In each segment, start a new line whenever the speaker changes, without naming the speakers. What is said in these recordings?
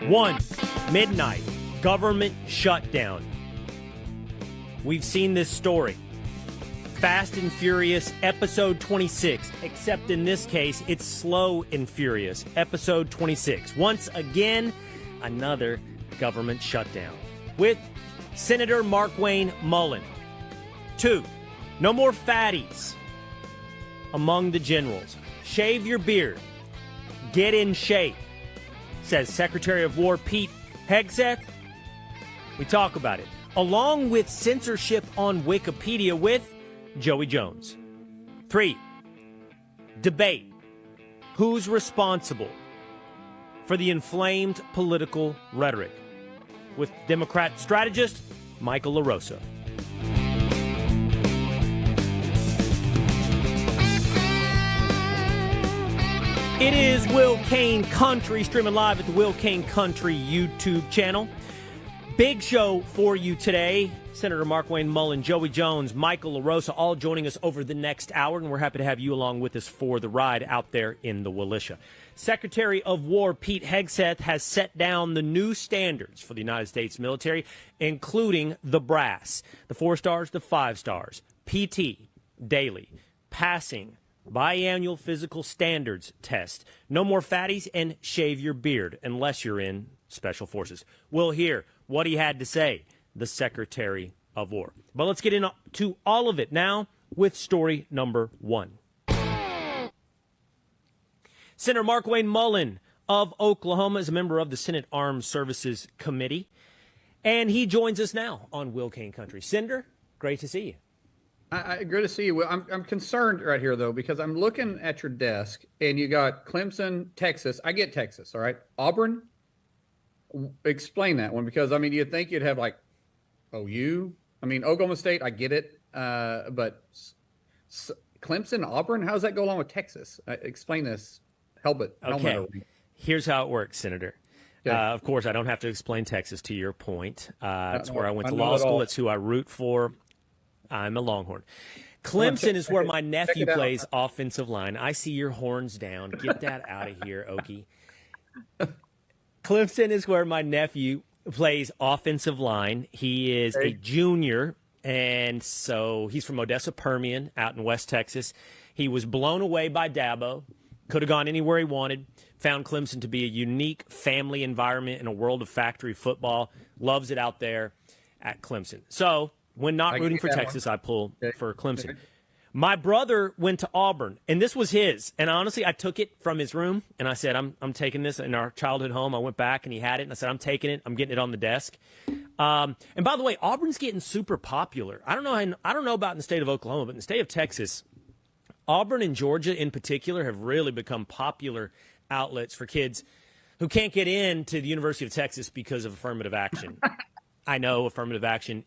1 midnight, government shutdown. We've seen this story. Fast and Furious, episode 26, except in this case, it's Slow and Furious, episode 26. Once again, another government shutdown with Senator Markwayne Mullin. 2, no more fatties among the generals. Shave your beard. Get in shape, says Secretary of War Pete Hegseth. We talk about it, along with censorship on Wikipedia with Joey Jones. 3, debate. Who's responsible for the inflamed political rhetoric? With Democrat strategist Michael LaRosa. It is Will Cain Country, streaming live at the Will Cain Country YouTube channel. Big show for you today. Senator Markwayne Mullin, Joey Jones, Michael LaRosa, all joining us over the next hour, and we're happy to have you along with us for the ride out there in the Walisha. Secretary of War Pete Hegseth has set down the new standards for the United States military, including the brass, the 4 stars, the 5 stars, PT, daily, passing, biannual physical standards test. No more fatties, and shave your beard unless you're in Special Forces. We'll hear what he had to say, the Secretary of War. But let's get into all of it now with story number 1. Senator Markwayne Mullin of Oklahoma is a member of the Senate Armed Services Committee, and he joins us now on Will Cain Country. Senator, great to see you.
Good to see you. Well, I'm concerned right here, though, because I'm looking at your desk, and you got Clemson, Texas. I get Texas, all right? Auburn? Explain that one, because, I mean, you'd think you'd have, like, OU? I mean, Oklahoma State, I get it, but Clemson, Auburn, how does that go along with Texas? Explain this.
Okay, here's how it works, Senator.
Okay.
Of course, I don't have to explain Texas to your point. It's where I went to law school. It's who I root for. I'm a Longhorn. Clemson is where my nephew plays offensive line. I see your horns down. Get that out of here, Okie. Clemson is where my nephew plays offensive line. He is a junior, and so he's from Odessa Permian out in West Texas. He was blown away by Dabo. Could have gone anywhere he wanted. Found Clemson to be a unique family environment in a world of factory football. Loves it out there at Clemson. So when not rooting for Texas, I pull for Clemson. Okay. My brother went to Auburn, and this was his. And honestly, I took it from his room, and I said, I'm taking this in our childhood home. I went back, and he had it, and I said, I'm taking it. I'm getting it on the desk. And by the way, Auburn's getting super popular. I don't know about in the state of Oklahoma, but in the state of Texas, Auburn and Georgia in particular have really become popular outlets for kids who can't get into the University of Texas because of affirmative action. I know affirmative action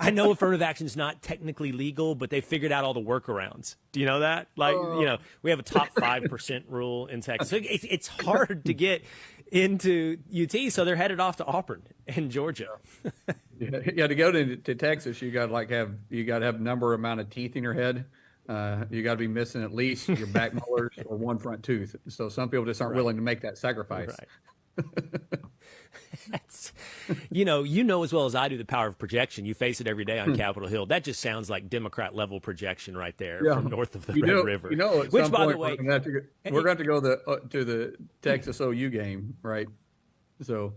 is not technically legal, but they figured out all the workarounds. Do you know that? Like, we have a top 5% rule in Texas. So it's hard to get into UT, so they're headed off to Auburn and Georgia.
Yeah, to go to Texas, you got to have number amount of teeth in your head. You got to be missing at least your back molars or one front tooth. So some people just aren't willing to make that sacrifice.
Right. You know as well as I do the power of projection. You face it every day on Capitol Hill. That just sounds like Democrat level projection right there from north of the Red River.
Which, by the way, we're going to go to the Texas OU game, right? So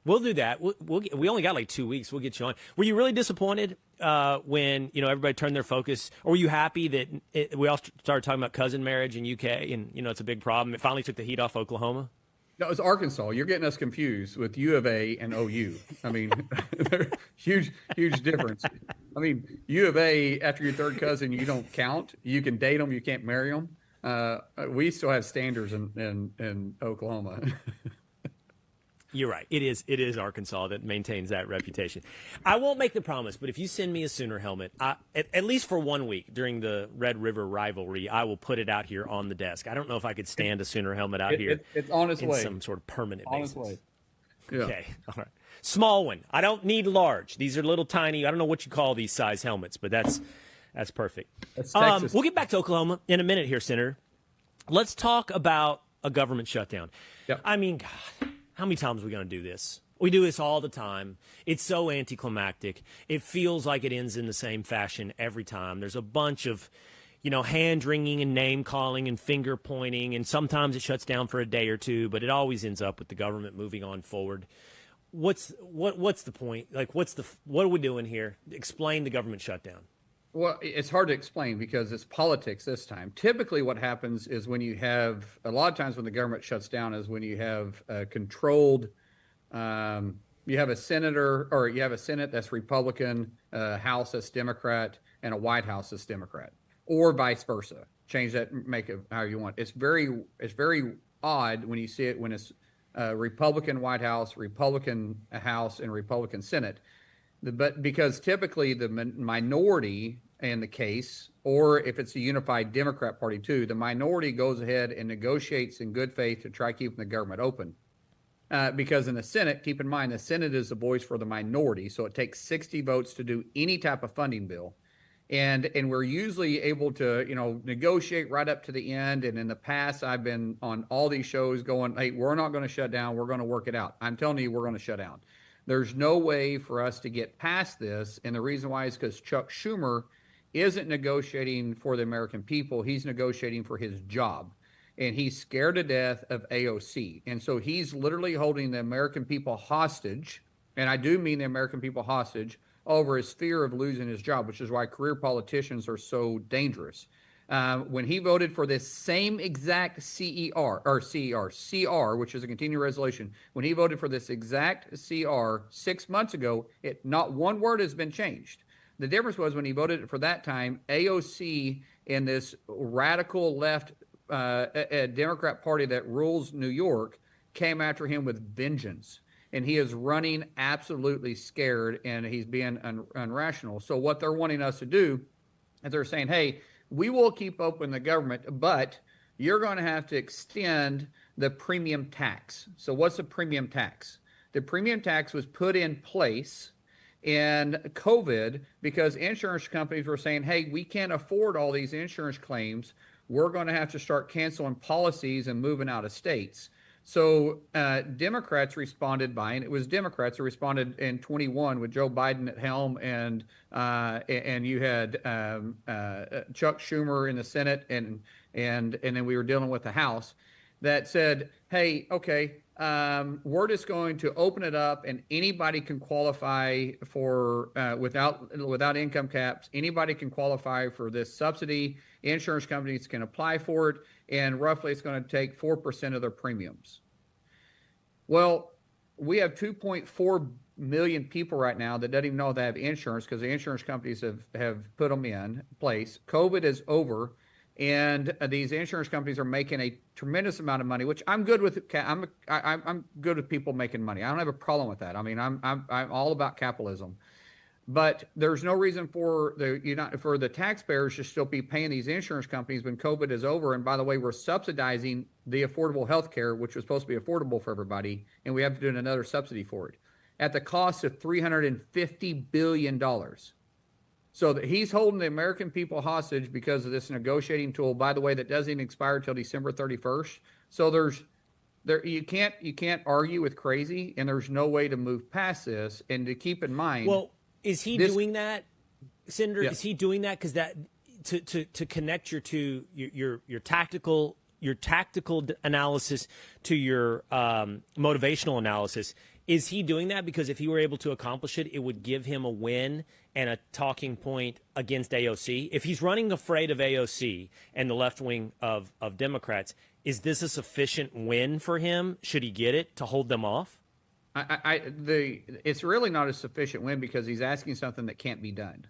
we'll do that. We only got like 2 weeks. We'll get you on. Were you really disappointed when everybody turned their focus, or were you happy that we all started talking about cousin marriage in UK, and it's a big problem? It finally took the heat off Oklahoma.
No, it's Arkansas. You're getting us confused with U of A and OU. I mean, they're huge difference. I mean, U of A, after your third cousin, you don't count. You can date them, you can't marry them. We still have standards in Oklahoma.
You're right. It is Arkansas that maintains that reputation. I won't make the promise, but if you send me a Sooner helmet, at least for 1 week during the Red River rivalry, I will put it out here on the desk. I don't know if I could stand a Sooner helmet out here.
It's on its way.
Some sort of permanent
on
basis.
Its way. Yeah.
Okay. All right. Small one. I don't need large. These are little tiny. I don't know what you call these size helmets, but that's perfect.
That's Texas.
We'll get back to Oklahoma in a minute here, Senator. Let's talk about a government shutdown.
Yep.
I mean, God. How many times are we going to do this? We do this all the time. It's so anticlimactic. It feels like it ends in the same fashion every time. There's a bunch of, hand-wringing and name-calling and finger-pointing, and sometimes it shuts down for a day or two, but it always ends up with the government moving on forward. What's the point? Like, what are we doing here? Explain the government shutdown.
Well, it's hard to explain because it's politics this time. Typically what happens is when you have, a lot of times when the government shuts down is when you have a controlled, you have a senator, or you have a Senate that's Republican, a House that's Democrat, and a White House that's Democrat, or vice versa. Change that, make it how you want. It's very odd when you see it when it's Republican White House, Republican House, and Republican Senate. But because typically the minority in the case, or if it's a unified Democrat Party too, the minority goes ahead and negotiates in good faith to try keeping the government open. Because in the Senate, keep in mind, the Senate is the voice for the minority. So it takes 60 votes to do any type of funding bill. And we're usually able to, negotiate right up to the end. And in the past, I've been on all these shows going, hey, we're not going to shut down. We're going to work it out. I'm telling you, we're going to shut down. There's no way for us to get past this. And the reason why is because Chuck Schumer isn't negotiating for the American people. He's negotiating for his job. And he's scared to death of AOC. And so he's literally holding the American people hostage. And I do mean the American people hostage over his fear of losing his job, which is why career politicians are so dangerous. When he voted for this same exact CR, which is a continuing resolution, when he voted for this exact CR 6 months ago, not one word has been changed. The difference was when he voted for that time, AOC and this radical left Democrat Party that rules New York came after him with vengeance. And he is running absolutely scared, and he's being irrational. So what they're wanting us to do is they're saying, hey, we will keep open the government, but you're going to have to extend the premium tax. So what's the premium tax? The premium tax was put in place in COVID because insurance companies were saying, hey, we can't afford all these insurance claims. We're going to have to start canceling policies and moving out of states. So Democrats responded by, and it was Democrats who responded in 21 with Joe Biden at helm, and you had Chuck Schumer in the Senate, and then we were dealing with the House that said, hey, okay, we're just going to open it up, and anybody can qualify for without income caps. Anybody can qualify for this subsidy. Insurance companies can apply for it, and roughly it's going to take 4% of their premiums. Well, we have 2.4 million people right now that don't even know they have insurance because the insurance companies have put them in place. COVID is over, and these insurance companies are making a tremendous amount of money, which I'm good with. I'm good with people making money. I don't have a problem with that. I mean, I'm all about capitalism. But there's no reason for the taxpayers to still be paying these insurance companies when COVID is over. And by the way, we're subsidizing the affordable health care, which was supposed to be affordable for everybody, and we have to do another subsidy for it at the cost of $350 billion. So that he's holding the American people hostage because of this negotiating tool, by the way, that doesn't even expire until December 31st. So you can't argue with crazy, and there's no way to move past this. And to keep in mind,
is he doing that, Senator? Yeah. Is he doing that because that to connect your tactical analysis to your motivational analysis? Is he doing that because if he were able to accomplish it, it would give him a win and a talking point against AOC? If he's running afraid of AOC and the left wing of Democrats, is this a sufficient win for him? Should he get it to hold them off?
It's really not a sufficient win because he's asking something that can't be done.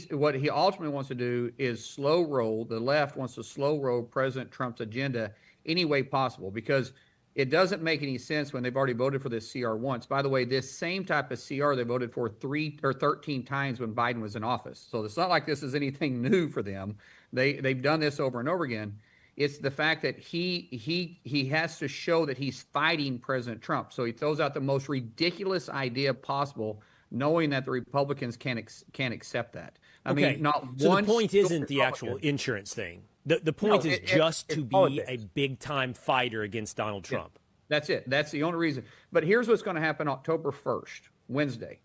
What he ultimately wants to do is slow roll. The left wants to slow roll President Trump's agenda any way possible because it doesn't make any sense when they've already voted for this CR once. By the way, this same type of CR they voted for 3 or 13 times when Biden was in office. So it's not like this is anything new for them. They've done this over and over again. It's the fact that he has to show that he's fighting President Trump. So he throws out the most ridiculous idea possible, knowing that the Republicans can't accept that. I mean, not
so
one.
The point isn't the actual insurance thing. The point is just to be a big time fighter against Donald Trump.
That's it. That's the only reason. But here's what's going to happen October 1st, Wednesday.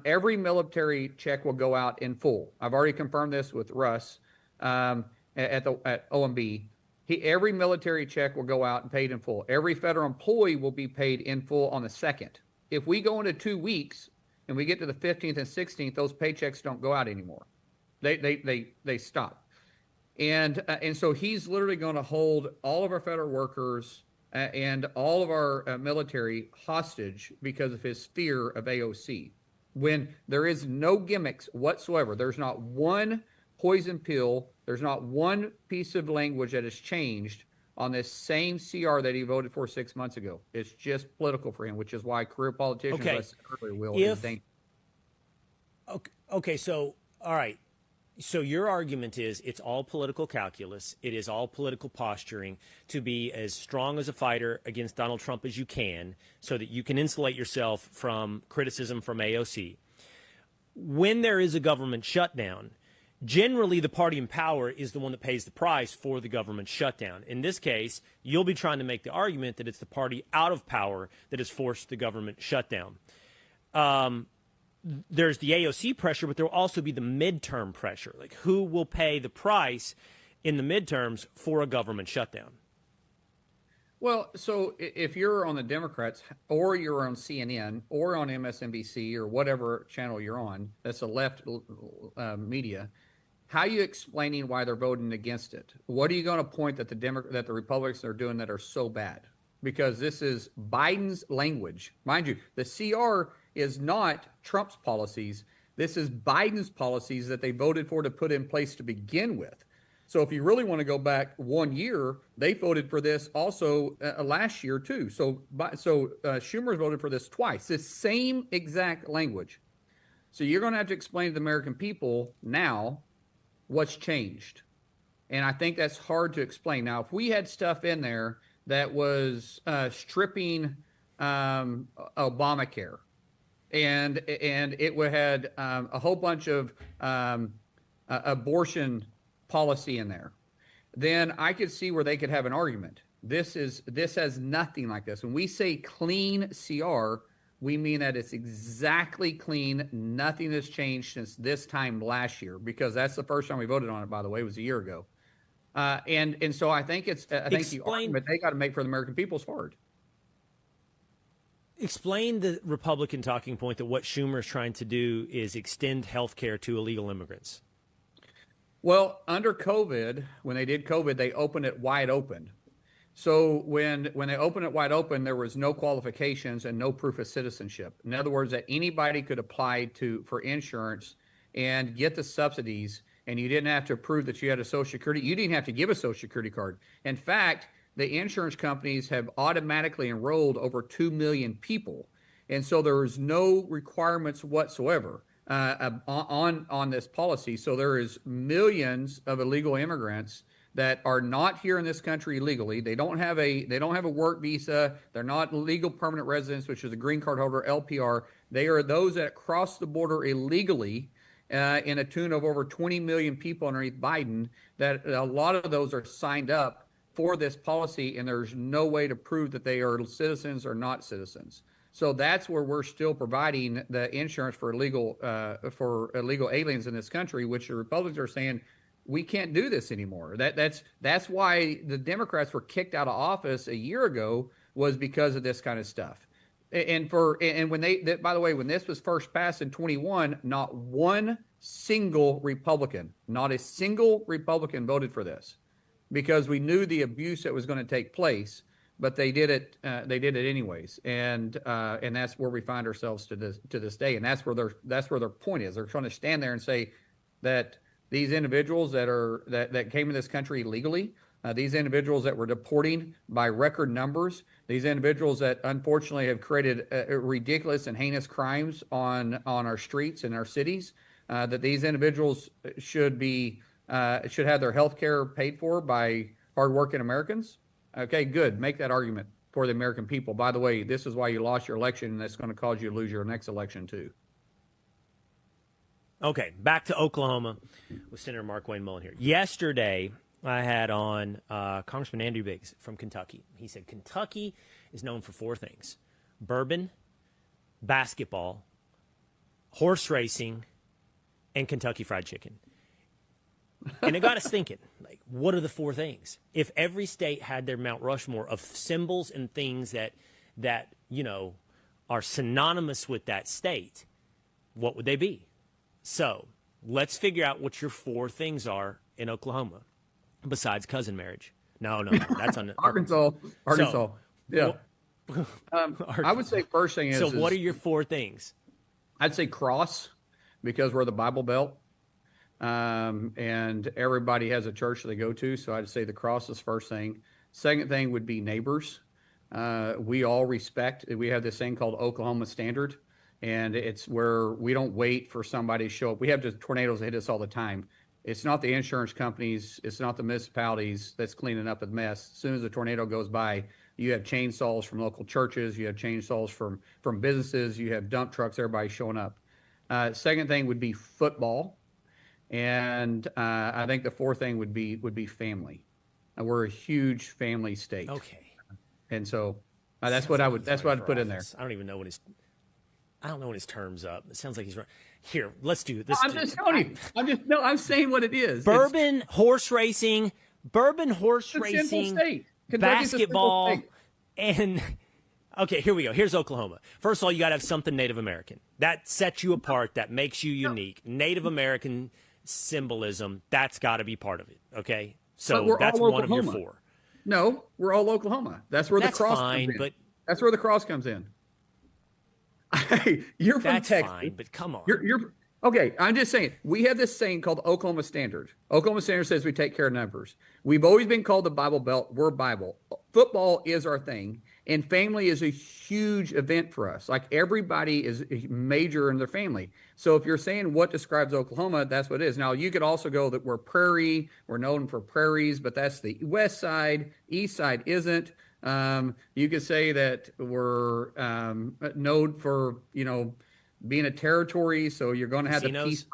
Every military check will go out in full. I've already confirmed this with Russ at OMB. Every military check will go out and paid in full. Every federal employee will be paid in full on the 2nd. If we go into 2 weeks and we get to the 15th and 16th, those paychecks don't go out anymore. They stop. And so he's literally going to hold all of our federal workers and all of our military hostage because of his fear of AOC. When there is no gimmicks whatsoever, there's not one poison pill, there's not one piece of language that has changed on this same CR that he voted for 6 months ago. It's just political for him, which is why career politicians,
okay.
as I said earlier, will is dangerous.
Okay, so, all right. So your argument is it's all political calculus. It is all political posturing to be as strong as a fighter against Donald Trump as you can so that you can insulate yourself from criticism from AOC. When there is a government shutdown, generally the party in power is the one that pays the price for the government shutdown. In this case, you'll be trying to make the argument that it's the party out of power that has forced the government shutdown. There's the AOC pressure, but there will also be the midterm pressure. Like, who will pay the price in the midterms for a government shutdown?
Well, so if you're on the Democrats or you're on CNN or on MSNBC or whatever channel you're on, that's a left media, how are you explaining why they're voting against it? What are you going to point that the Republicans are doing that are so bad? Because this is Biden's language. Mind you, the CR is not Trump's policies. This is Biden's policies that they voted for to put in place to begin with. So if you really want to go back 1 year, they voted for this also last year too. So Schumer voted for this twice, this same exact language. So you're going to have to explain to the American people now what's changed. And I think that's hard to explain. Now, if we had stuff in there that was stripping Obamacare, and it had a whole bunch of abortion policy in there, then I could see where they could have an argument. This has nothing like this. When we say clean CR, we mean that it's exactly clean. Nothing has changed since this time last year, because that's the first time we voted on it, by the way, was a year ago. And so I think the argument they got to make for the American people is hard.
Explain the Republican talking point that what Schumer is trying to do is extend health care to illegal immigrants.
Well, under COVID, when they did COVID, they opened it wide open. So when they opened it wide open, there was no qualifications and no proof of citizenship. In other words, that anybody could apply for insurance and get the subsidies, and you didn't have to prove that you had a Social Security. You didn't have to give a Social Security card. In fact, the insurance companies have automatically enrolled over 2 million people. And so there is no requirements whatsoever on this policy. So there is millions of illegal immigrants that are not here in this country legally. They don't have a work visa. They're not legal permanent residents, which is a green card holder, LPR. They are those that cross the border illegally in a tune of over 20 million people underneath Biden, that a lot of those are signed up for this policy, and there's no way to prove that they are citizens or not citizens. So that's where we're still providing the insurance for illegal aliens in this country, which the Republicans are saying we can't do this anymore. That's why the Democrats were kicked out of office a year ago, was because of this kind of stuff. And when by the way, when this was first passed in 21, not one single Republican, not a single Republican voted for this, because we knew the abuse that was going to take place. But they did it. They did it anyways, and that's where we find ourselves to this day. And that's where their point is. They're trying to stand there and say that these individuals that came to this country illegally, these individuals that were deporting by record numbers, these individuals that unfortunately have created ridiculous and heinous crimes on our streets and our cities, that these individuals should have their health care paid for by hardworking Americans. Okay, good. Make that argument for the American people. By the way, this is why you lost your election, and that's going to cause you to lose your next election too.
Okay, back to Oklahoma with Senator Markwayne Mullin here. Yesterday, I had on Congressman Andrew Biggs from Kentucky. He said Kentucky is known for 4 things: bourbon, basketball, horse racing, and Kentucky Fried Chicken. And it got us thinking, like, what are the 4 things? If every state had their Mount Rushmore of symbols and things that you know, are synonymous with that state, what would they be? So let's figure out what your 4 things are in Oklahoma besides cousin marriage. No, that's on
Arkansas.
So,
yeah. I would say first thing is.
So what are your 4 things?
I'd say cross, because we're the Bible Belt. And everybody has a church they go to. So I'd say the cross is first thing. Second thing would be neighbors. We all respect. We have this thing called Oklahoma Standard, and it's where we don't wait for somebody to show up. We have just tornadoes that hit us all the time. It's not the insurance companies. It's not the municipalities that's cleaning up a mess. As soon as a tornado goes by, you have chainsaws from local churches. You have chainsaws from businesses. You have dump trucks. Everybody showing up. Second thing would be football. And I think the 4th thing would be family. We're a huge family state.
Okay.
And so that's what I'd put in there.
I don't know when his term's up. It sounds like he's right. Here, let's do this.
I'm just telling you. I'm saying what it is.
Bourbon, horse racing, basketball, and okay, here we go. Here's Oklahoma. First of all, you got to have something Native American. That sets you apart. That makes you unique. Native American symbolism, that's got to be part of it. Okay? So that's one of your 4.
No, we're all Oklahoma. That's where the cross comes in.
But
that's where the cross comes in. You're from Texas. That's
fine, but come on.
You're okay. I'm just saying, we have this saying called Oklahoma Standard. Oklahoma Standard says we take care of numbers. We've always been called the Bible Belt. We're Bible. Football is our thing, and family is a huge event for us. Like, everybody is major in their family. So if you're saying what describes Oklahoma, that's what it is. Now, you could also go that we're prairie. We're known for prairies, but that's the west side. East side isn't. You could say that we're known for, being a territory, so you're going to have the peace.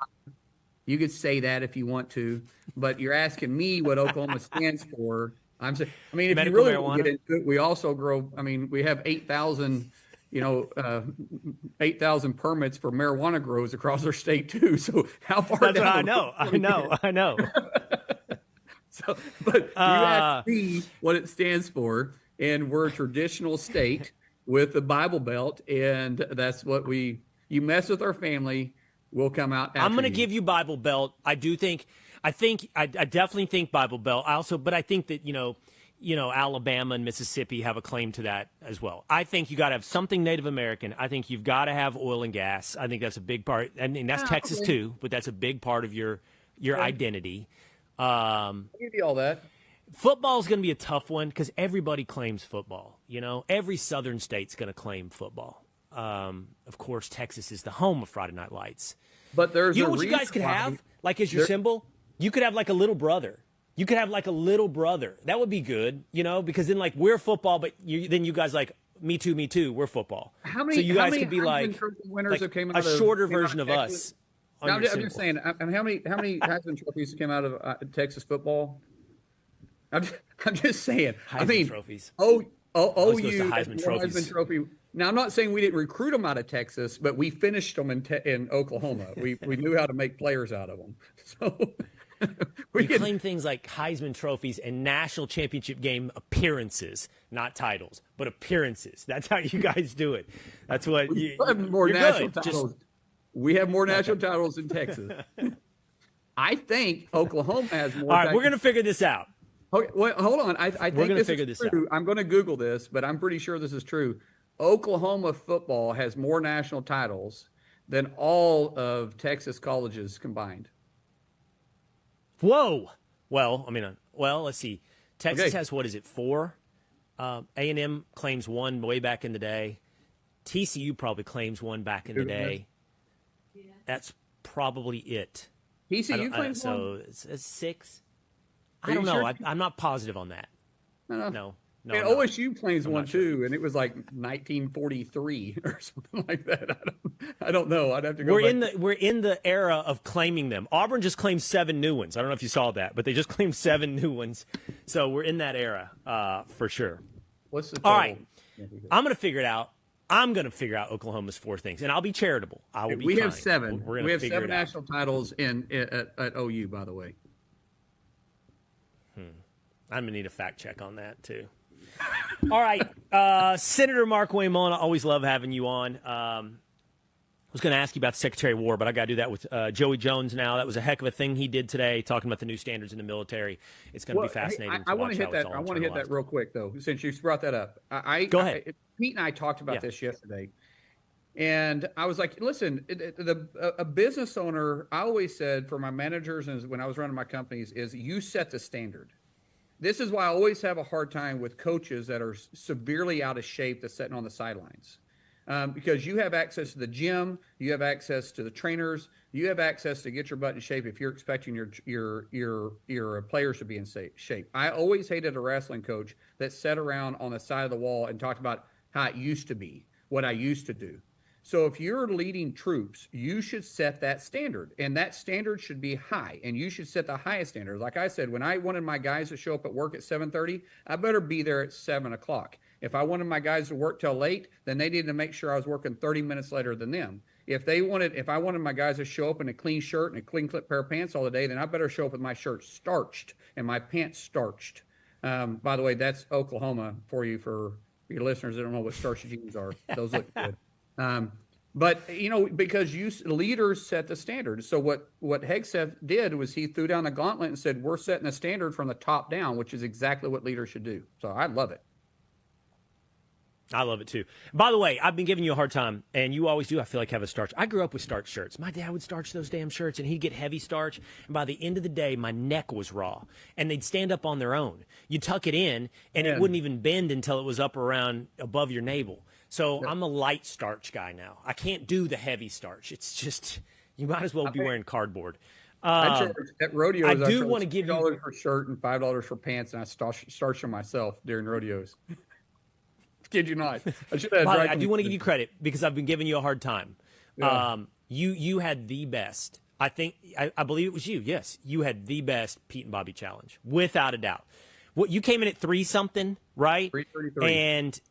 You could say that if you want to, but you're asking me what Oklahoma stands for. I'm saying, if medical you really marijuana. Get into it, we also grow. We have 8,000, 8,000 permits for marijuana grows across our state too. So how far?
That's down? I know.
So, but you asked me what it stands for, and we're a traditional state with the Bible Belt, and that's what you mess with our family, we'll come out after
I'm going to give you Bible Belt. I definitely think Bible Belt. But I think that, Alabama and Mississippi have a claim to that as well. I think you got to have something Native American. I think you've got to have oil and gas. I think that's a big part. I mean, that's Texas too, but that's a big part of your identity.
I'll give you all that.
Football is going to be a tough one because everybody claims football. Every southern state's going to claim football. Of course, Texas is the home of Friday Night Lights.
But there's
what you guys could have, like as your symbol? You could have like a little brother. That would be good, because then we're football, but then you guys me too, we're football.
So
you guys could be like a shorter version of us.
I'm just saying, how many Heisman trophies came out of Texas football? I'm just saying.
Heisman trophies.
OU
Heisman
Trophy. Now, I'm not saying we didn't recruit them out of Texas, but we finished them in Oklahoma. We knew how to make players out of them. So
we claim things like Heisman trophies and national championship game appearances, not titles, but appearances. That's how you guys do it. That's what
we have more national titles. We have more national titles in Texas. I think Oklahoma has more.
All right, we're going to figure this out.
Okay, well, hold on. I think
we're going to figure this out.
I'm going to Google this, but I'm pretty sure this is true. Oklahoma football has more national titles than all of Texas colleges combined.
Whoa. Well, let's see. Texas has, 4? A&M claims 1 way back in the day. TCU probably claims 1 back in the day. Yeah. That's probably it.
TCU claims 1?
So it's 6. I don't know. Sure? I'm not positive on that. No.
And OSU claims 1 too, and it was like 1943 or something like that. I don't know. I'd have to go.
We're in the era of claiming them. Auburn just claimed 7 new ones. I don't know if you saw that, but they just claimed 7 new ones. So we're in that era for sure.
What's the total?
All right. I'm going to figure it out. I'm going to figure out Oklahoma's 4 things, and I'll be charitable. I will be kind.
Have 7.
We have 7
national titles at OU, by the way.
I'm going to need a fact check on that, too. All right. Senator Markwayne Mullin, I always love having you on. I was going to ask you about the Secretary of War, but I got to do that with Joey Jones now. That was a heck of a thing he did today, talking about the new standards in the military. It's going to be fascinating.
I want to hit that. I want to hit that real quick, though, since you brought that up.
Go ahead.
Pete and I talked about this yesterday, and I was like, listen, a business owner, I always said for my managers and when I was running my companies is you set the standard. This is why I always have a hard time with coaches that are severely out of shape that's sitting on the sidelines. Because you have access to the gym, you have access to the trainers, you have access to get your butt in shape if you're expecting your players to be in shape. I always hated a wrestling coach that sat around on the side of the wall and talked about how it used to be, what I used to do. So if you're leading troops, you should set that standard, and that standard should be high, and you should set the highest standard. Like I said, when I wanted my guys to show up at work at 7:30, I better be there at 7 o'clock. If I wanted my guys to work till late, then they needed to make sure I was working 30 minutes later than them. If I wanted my guys to show up in a clean shirt and a clean clip pair of pants all the day, then I better show up with my shirt starched and my pants starched. By the way, that's Oklahoma for you, for your listeners that don't know what starched jeans are. Those look good. But, because leaders set the standard. So what Hegseth did was he threw down the gauntlet and said, we're setting a standard from the top down, which is exactly what leaders should do. So I love it.
I love it, too. By the way, I've been giving you a hard time, and you always do, I feel like, have a starch. I grew up with starch shirts. My dad would starch those damn shirts, and he'd get heavy starch. And by the end of the day, my neck was raw, and they'd stand up on their own. You tuck it in, and it wouldn't even bend until it was up around above your navel. So I'm a light starch guy now. I can't do the heavy starch. It's just, you might as well be wearing cardboard.
At rodeos,
I do want to give you
$2 for shirt and $5 for pants, and I starch them myself during rodeos. Kid you not.
I do want to give you credit because I've been giving you a hard time. Yeah. You had the best. I believe it was you. Yes, you had the best Pete and Bobby challenge, without a doubt. You came in at 3-something, right?
3:33.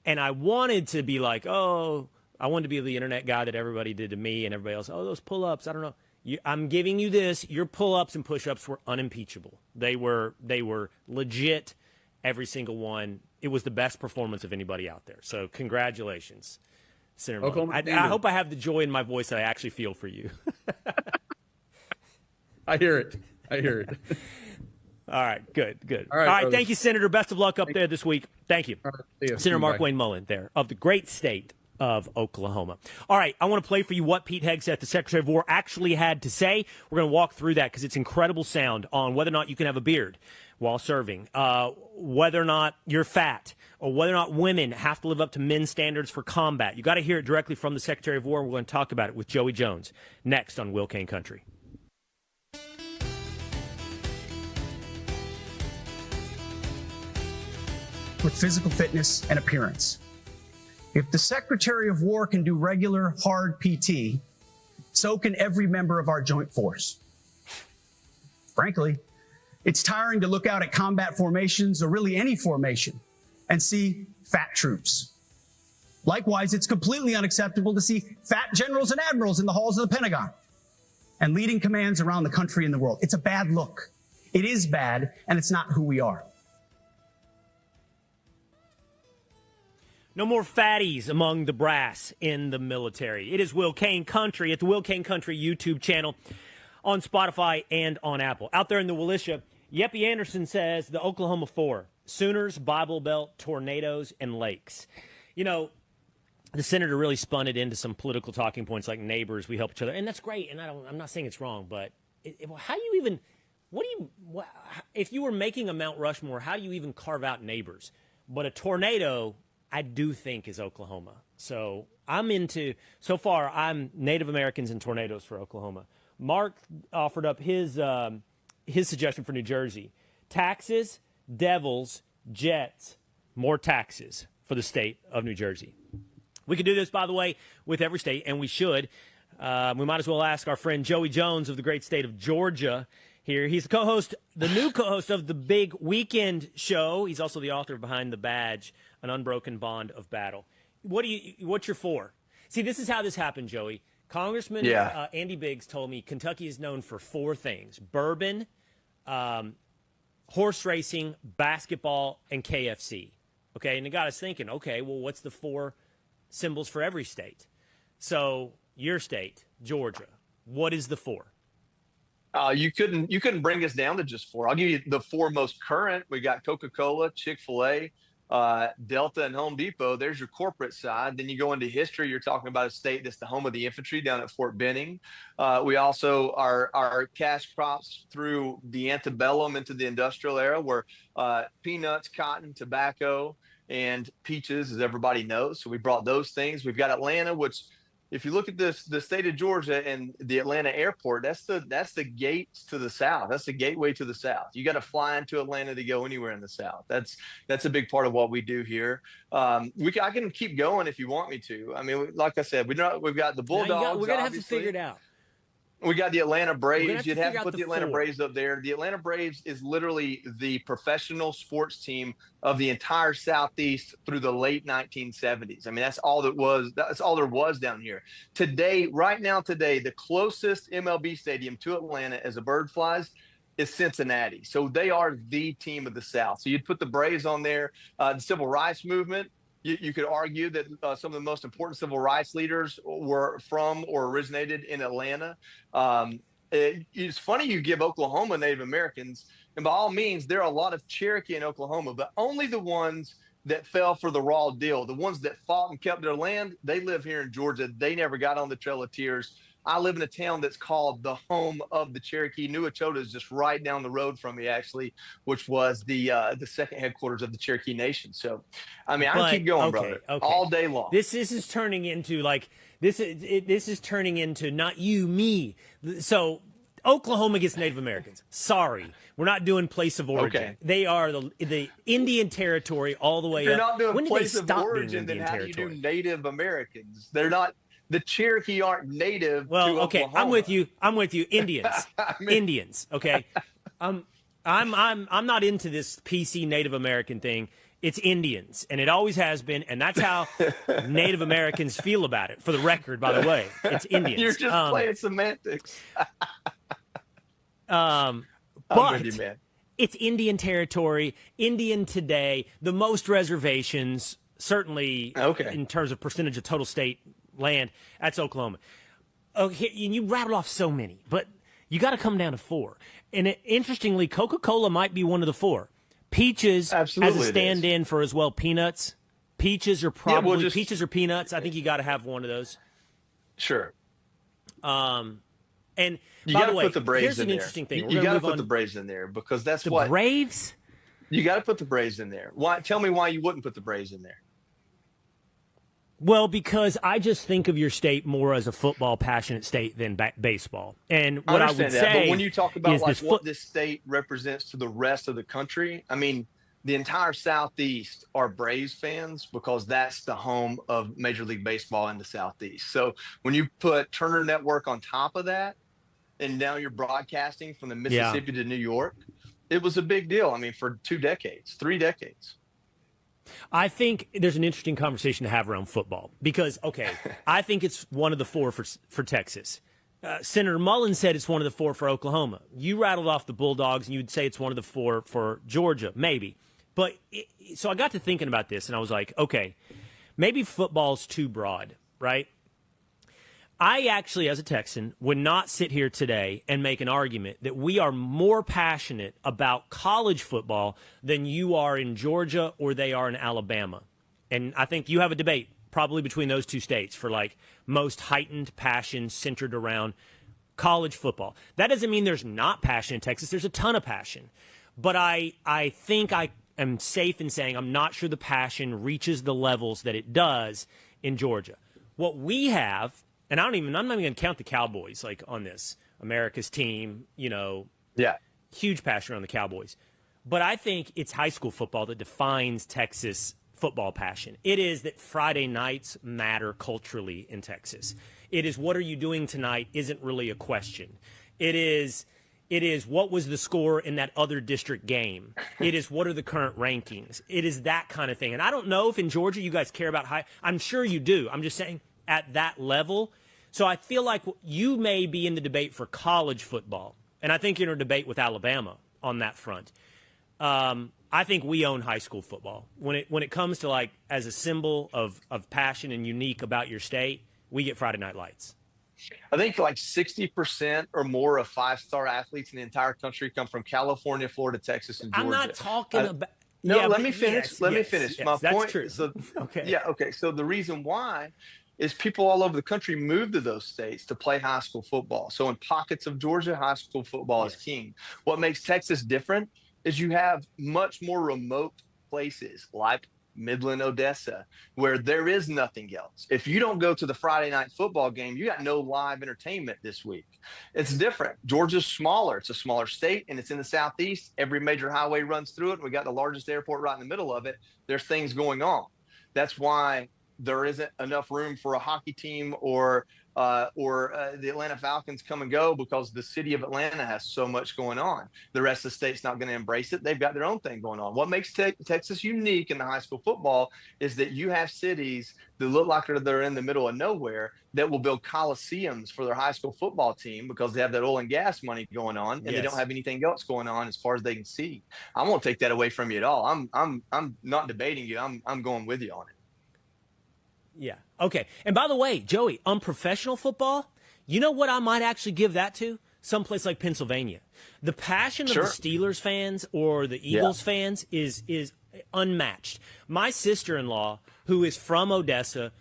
And I wanted to be like, I wanted to be the internet guy that everybody did to me and everybody else. Oh, those pull-ups, I don't know. I'm giving you this. Your pull-ups and push-ups were unimpeachable. They were legit, every single one. It was the best performance of anybody out there. So congratulations, Senator Mullin. I hope I have the joy in my voice that I actually feel for you.
I hear it.
All right, good. All right, thank you, Senator. Best of luck up there this week. Thank you. Right, Senator Markwayne Mullin there of the great state of Oklahoma. All right, I want to play for you what Pete Hegseth, the Secretary of War, actually had to say. We're going to walk through that because it's incredible sound on whether or not you can have a beard while serving, whether or not you're fat, or whether or not women have to live up to men's standards for combat. You got to hear it directly from the Secretary of War. We're going to talk about it with Joey Jones next on Will Cain Country.
With physical fitness and appearance. If the Secretary of War can do regular, hard PT, so can every member of our joint force. Frankly, it's tiring to look out at combat formations, or really any formation, and see fat troops. Likewise, it's completely unacceptable to see fat generals and admirals in the halls of the Pentagon and leading commands around the country and the world. It's a bad look. It is bad, and it's not who we are.
No more fatties among the brass in the military. It is Will Cain Country at the Will Cain Country YouTube channel on Spotify and on Apple. Out there in the Willisha, Yeppie Anderson says the Oklahoma 4, Sooners, Bible Belt, tornadoes, and lakes. The senator really spun it into some political talking points like neighbors, we help each other. And that's great, and I'm not saying it's wrong, but how do you even – if you were making a Mount Rushmore, how do you even carve out neighbors? But a tornado – I do think is Oklahoma. So so far, I'm Native Americans and tornadoes for Oklahoma. Mark offered up his suggestion for New Jersey. Taxes, devils, jets, more taxes for the state of New Jersey. We could do this, by the way, with every state, and we should. We might as well ask our friend Joey Jones of the great state of Georgia. here. He's the new co-host of the Big Weekend Show. He's also the author of Behind the Badge, an unbroken bond of battle. What's your four? See, this is how this happened, Joey. Congressman Andy Biggs told me Kentucky is known for four things: bourbon, horse racing, basketball, and KFC. Okay, and it got us thinking, okay, well, what's the four symbols for every state? So your state, Georgia, what is the four?
You couldn't bring us down to just four. I'll give you the four most current. We got Coca-Cola, Chick-fil-A, Delta, and Home Depot. There's your corporate side. Then you go into history. You're talking about a state that's the home of the infantry down at Fort Benning. We also our cash crops through the antebellum into the industrial era, where peanuts, cotton, tobacco, and peaches, as everybody knows. So we brought those things. We've got Atlanta, which, if you look at the state of Georgia and the Atlanta airport, that's the gates to the South. That's the gateway to the South. You got to fly into Atlanta to go anywhere in the South. That's a big part of what we do here. I can keep going if you want me to. I mean, like I said, we've got the Bulldogs.
We're gonna have to figure it out.
We got the Atlanta Braves. You'd have to put the Atlanta
four.
Braves up there. The Atlanta Braves is literally the professional sports team of the entire Southeast through the late 1970s. I mean, that's all there was down here. Right now, the closest MLB stadium to Atlanta as a bird flies is Cincinnati. So they are the team of the South. So you'd put the Braves on there. The civil rights movement. You could argue that some of the most important civil rights leaders were from or originated in Atlanta. It's funny you give Oklahoma Native Americans, and by all means, there are a lot of Cherokee in Oklahoma, but only the ones that fell for the raw deal, the ones that fought and kept their land, they live here in Georgia. They never got on the Trail of Tears. I live in a town that's called the home of the Cherokee. New Echota is just right down the road from me, actually, which was the second headquarters of the Cherokee Nation. So, I mean, I can keep going, brother, all day long.
This is turning into this is turning into not you, me. So Oklahoma gets Native Americans. Sorry, we're not doing place of origin. Okay. They are the Indian Territory all the way
They're
up.
not doing
when
place
did they
of
stop
origin,
being
then
Indian
how
territory?
do you do Native Americans? They're not. The Cherokee aren't native to Oklahoma.
I'm with you. Indians. Indians, okay? I'm not into this PC Native American thing. It's Indians, and it always has been, and that's how Native Americans feel about it. For the record, by the way, it's Indians.
You're just playing semantics.
But
with you, man.
It's Indian territory, Indian today, the most reservations, certainly in terms of percentage of total state land, that's Oklahoma. Okay, and you rattled off so many, but you got to come down to four. And interestingly, Coca-Cola might be one of the four. Peaches as a stand-in for as well peanuts. Peaches are probably peaches or peanuts. I think you got to have one of those.
Sure.
And
you
by the way,
put the Braves
here's
in
an
there.
interesting thing.
You got to put the Braves in there because that's
the
what
Braves.
You got to put the Braves in there. Why? Tell me why you wouldn't put the Braves in there.
Well, because I just think of your state more as a football passionate state than baseball. And what I would say,
but when you talk about like what this state represents to the rest of the country, I mean, the entire Southeast are Braves fans because that's the home of Major League Baseball in the Southeast. So when you put Turner Network on top of that, and now you're broadcasting from the Mississippi to New York, it was a big deal. I mean, for 3 decades.
I think there's an interesting conversation to have around football because, I think it's one of the four for Texas. Senator Mullin said it's one of the four for Oklahoma. You rattled off the Bulldogs, and you'd say it's one of the four for Georgia, maybe. But so I got to thinking about this, and I was like, okay, maybe football's too broad, right? I actually, as a Texan, would not sit here today and make an argument that we are more passionate about college football than you are in Georgia or they are in Alabama. And I think you have a debate probably between those two states for like most heightened passion centered around college football. That doesn't mean there's not passion in Texas. There's a ton of passion. But I think I am safe in saying I'm not sure the passion reaches the levels that it does in Georgia. What we have, and I'm not even going to count the Cowboys like on this. America's team, huge passion around the Cowboys. But I think it's high school football that defines Texas football passion. It is that Friday nights matter culturally in Texas. It is what are you doing tonight isn't really a question. It is It is what was the score in that other district game. It is what are the current rankings. It is that kind of thing. And I don't know if in Georgia you guys care about high. I'm sure you do. I'm just saying at that level. So I feel like you may be in the debate for college football. And I think you're in a debate with Alabama on that front. I think we own high school football. When it comes to like as a symbol of passion and unique about your state, we get Friday Night Lights.
I think like 60% or more of five-star athletes in the entire country come from California, Florida, Texas, and Georgia.
I'm not talking about.
No,
yeah,
let me finish. Let me finish.
Yes,
My
that's
point.
True.
So,
okay.
Yeah. Okay. So the reason why is people all over the country move to those states to play high school football. So in pockets of Georgia, high school football is king. What makes Texas different is you have much more remote places like Midland, Odessa, where there is nothing else. If you don't go to the Friday night football game, you got no live entertainment this week. It's different. Georgia's smaller. It's a smaller state, and it's in the southeast. Every major highway runs through it. And we got the largest airport right in the middle of it. There's things going on. That's why there isn't enough room for a hockey team or the Atlanta Falcons come and go, because the city of Atlanta has so much going on. The rest of the state's not going to embrace it. They've got their own thing going on. What makes Texas unique in the high school football is that you have cities that look like they're in the middle of nowhere that will build coliseums for their high school football team because they have that oil and gas money going on, and they don't have anything else going on as far as they can see. I won't take that away from you at all. I'm not debating you. I'm going with you on it.
Yeah. Okay. And by the way, Joey, unprofessional football, you know what I might actually give that to? Someplace like Pennsylvania. The passion of the Steelers fans or the Eagles fans is unmatched. My sister-in-law, who is from Odessa,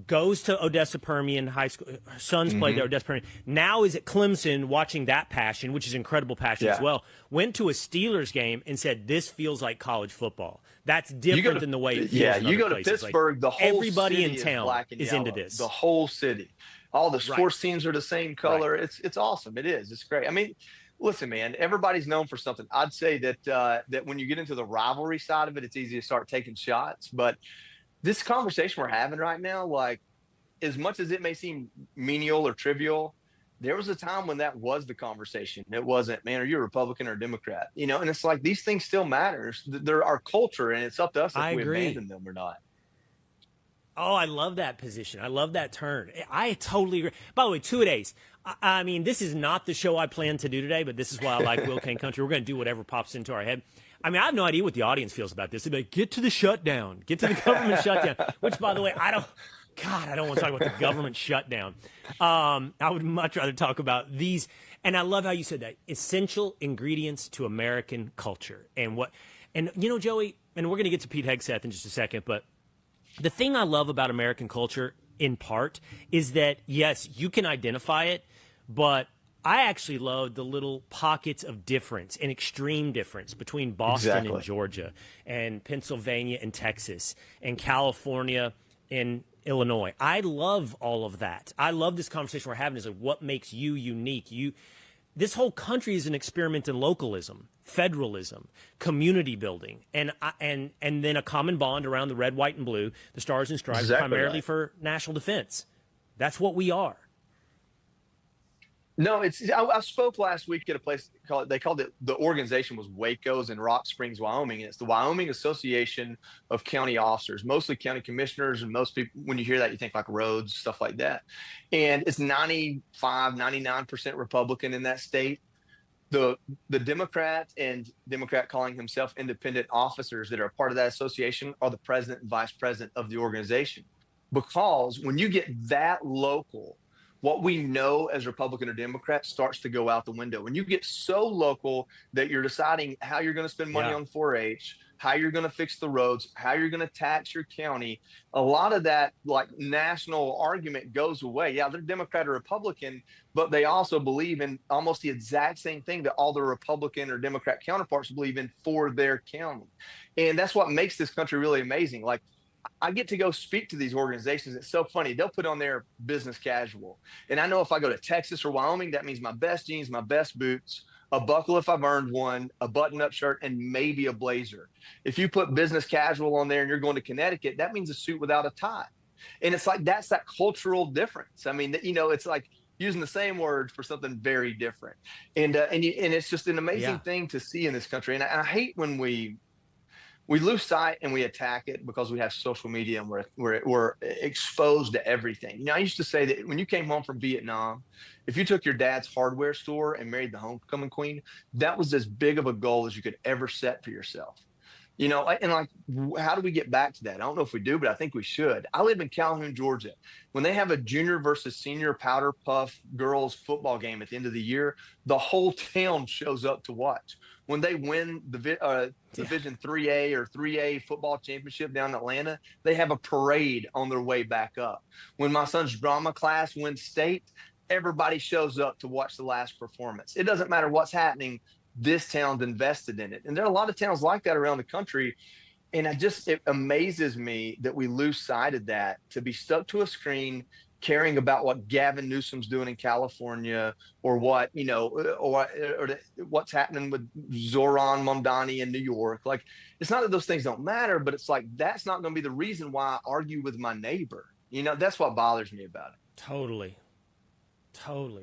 goes to Odessa Permian High School. Her sons played there, Odessa Permian. Now is at Clemson watching that passion, which is incredible passion as well. Went to a Steelers game and said, this feels like college football. That's different than the way it feels in
you go
other
to
places.
Pittsburgh,
like,
the whole
everybody
city
in town is into this.
The whole city. All the sports teams are the same color. It's awesome. It is. It's great. I mean, listen, man, everybody's known for something. I'd say that that when you get into the rivalry side of it, it's easy to start taking shots. But this conversation we're having right now, like, as much as it may seem menial or trivial, there was a time when that was the conversation. It wasn't, man, are you a Republican or a Democrat? You know, and it's like these things still matter. They're our culture, and it's up to us if we abandon them or not.
Oh, I love that position. I love that turn. I totally agree. By the way, two-a-days. I mean, this is not the show I planned to do today, but this is why I like Will Cain Country. We're going to do whatever pops into our head. I mean, I have no idea what the audience feels about this. They'd be like, get to the shutdown. Get to the government shutdown. Which, by the way, I don't want to talk about the government shutdown. I would much rather talk about these. And I love how you said that. Essential ingredients to American culture. And you know, Joey, and we're going to get to Pete Hegseth in just a second, but the thing I love about American culture, in part, is that, yes, you can identify it, but I actually love the little pockets of difference and extreme difference between Boston and Georgia and Pennsylvania and Texas and California and Illinois. I love all of that. I love this conversation we're having is like, what makes you unique? This whole country is an experiment in localism, federalism, community building, and then a common bond around the red, white, and blue, the stars and stripes, primarily for national defense. That's what we are.
No, I spoke last week at a place they called it, the organization was Waco's in Rock Springs, Wyoming. And it's the Wyoming Association of County Officers, mostly county commissioners. And most people, when you hear that, you think like roads, stuff like that. And it's 99% Republican in that state. The Democrat and Democrat calling himself independent officers that are a part of that association are the president and vice president of the organization. Because when you get that local, what we know as Republican or Democrat starts to go out the window. When you get so local that you're deciding how you're going to spend money on 4-H, how you're going to fix the roads, how you're going to tax your county, a lot of that like national argument goes away. Yeah, they're Democrat or Republican, but they also believe in almost the exact same thing that all their Republican or Democrat counterparts believe in for their county. And that's what makes this country really amazing. Like, I get to go speak to these organizations. It's so funny. They'll put on their business casual. And I know if I go to Texas or Wyoming, that means my best jeans, my best boots, a buckle if I've earned one, a button-up shirt, and maybe a blazer. If you put business casual on there and you're going to Connecticut, that means a suit without a tie. And it's like that's that cultural difference. I mean, you know, it's like using the same words for something very different. And it's just an amazing thing to see in this country. And I hate when we lose sight and we attack it because we have social media and we're exposed to everything. You know, I used to say that when you came home from Vietnam, if you took your dad's hardware store and married the homecoming queen, that was as big of a goal as you could ever set for yourself. You know, and like, how do we get back to that? I don't know if we do, but I think we should. I live in Calhoun, Georgia. When they have a junior versus senior powder puff girls football game at the end of the year, the whole town shows up to watch. When they win the Division 3A or 3A football championship down in Atlanta, they have a parade on their way back up. When my son's drama class wins state, everybody shows up to watch the last performance. It doesn't matter what's happening. This town's invested in it. And there are a lot of towns like that around the country. And it amazes me that we lose sight of that, to be stuck to a screen, caring about what Gavin Newsom's doing in California, or what, you know, or what's happening with Zoran Mamdani in New York. Like, it's not that those things don't matter, but it's like, that's not going to be the reason why I argue with my neighbor. You know, that's what bothers me about it.
Totally.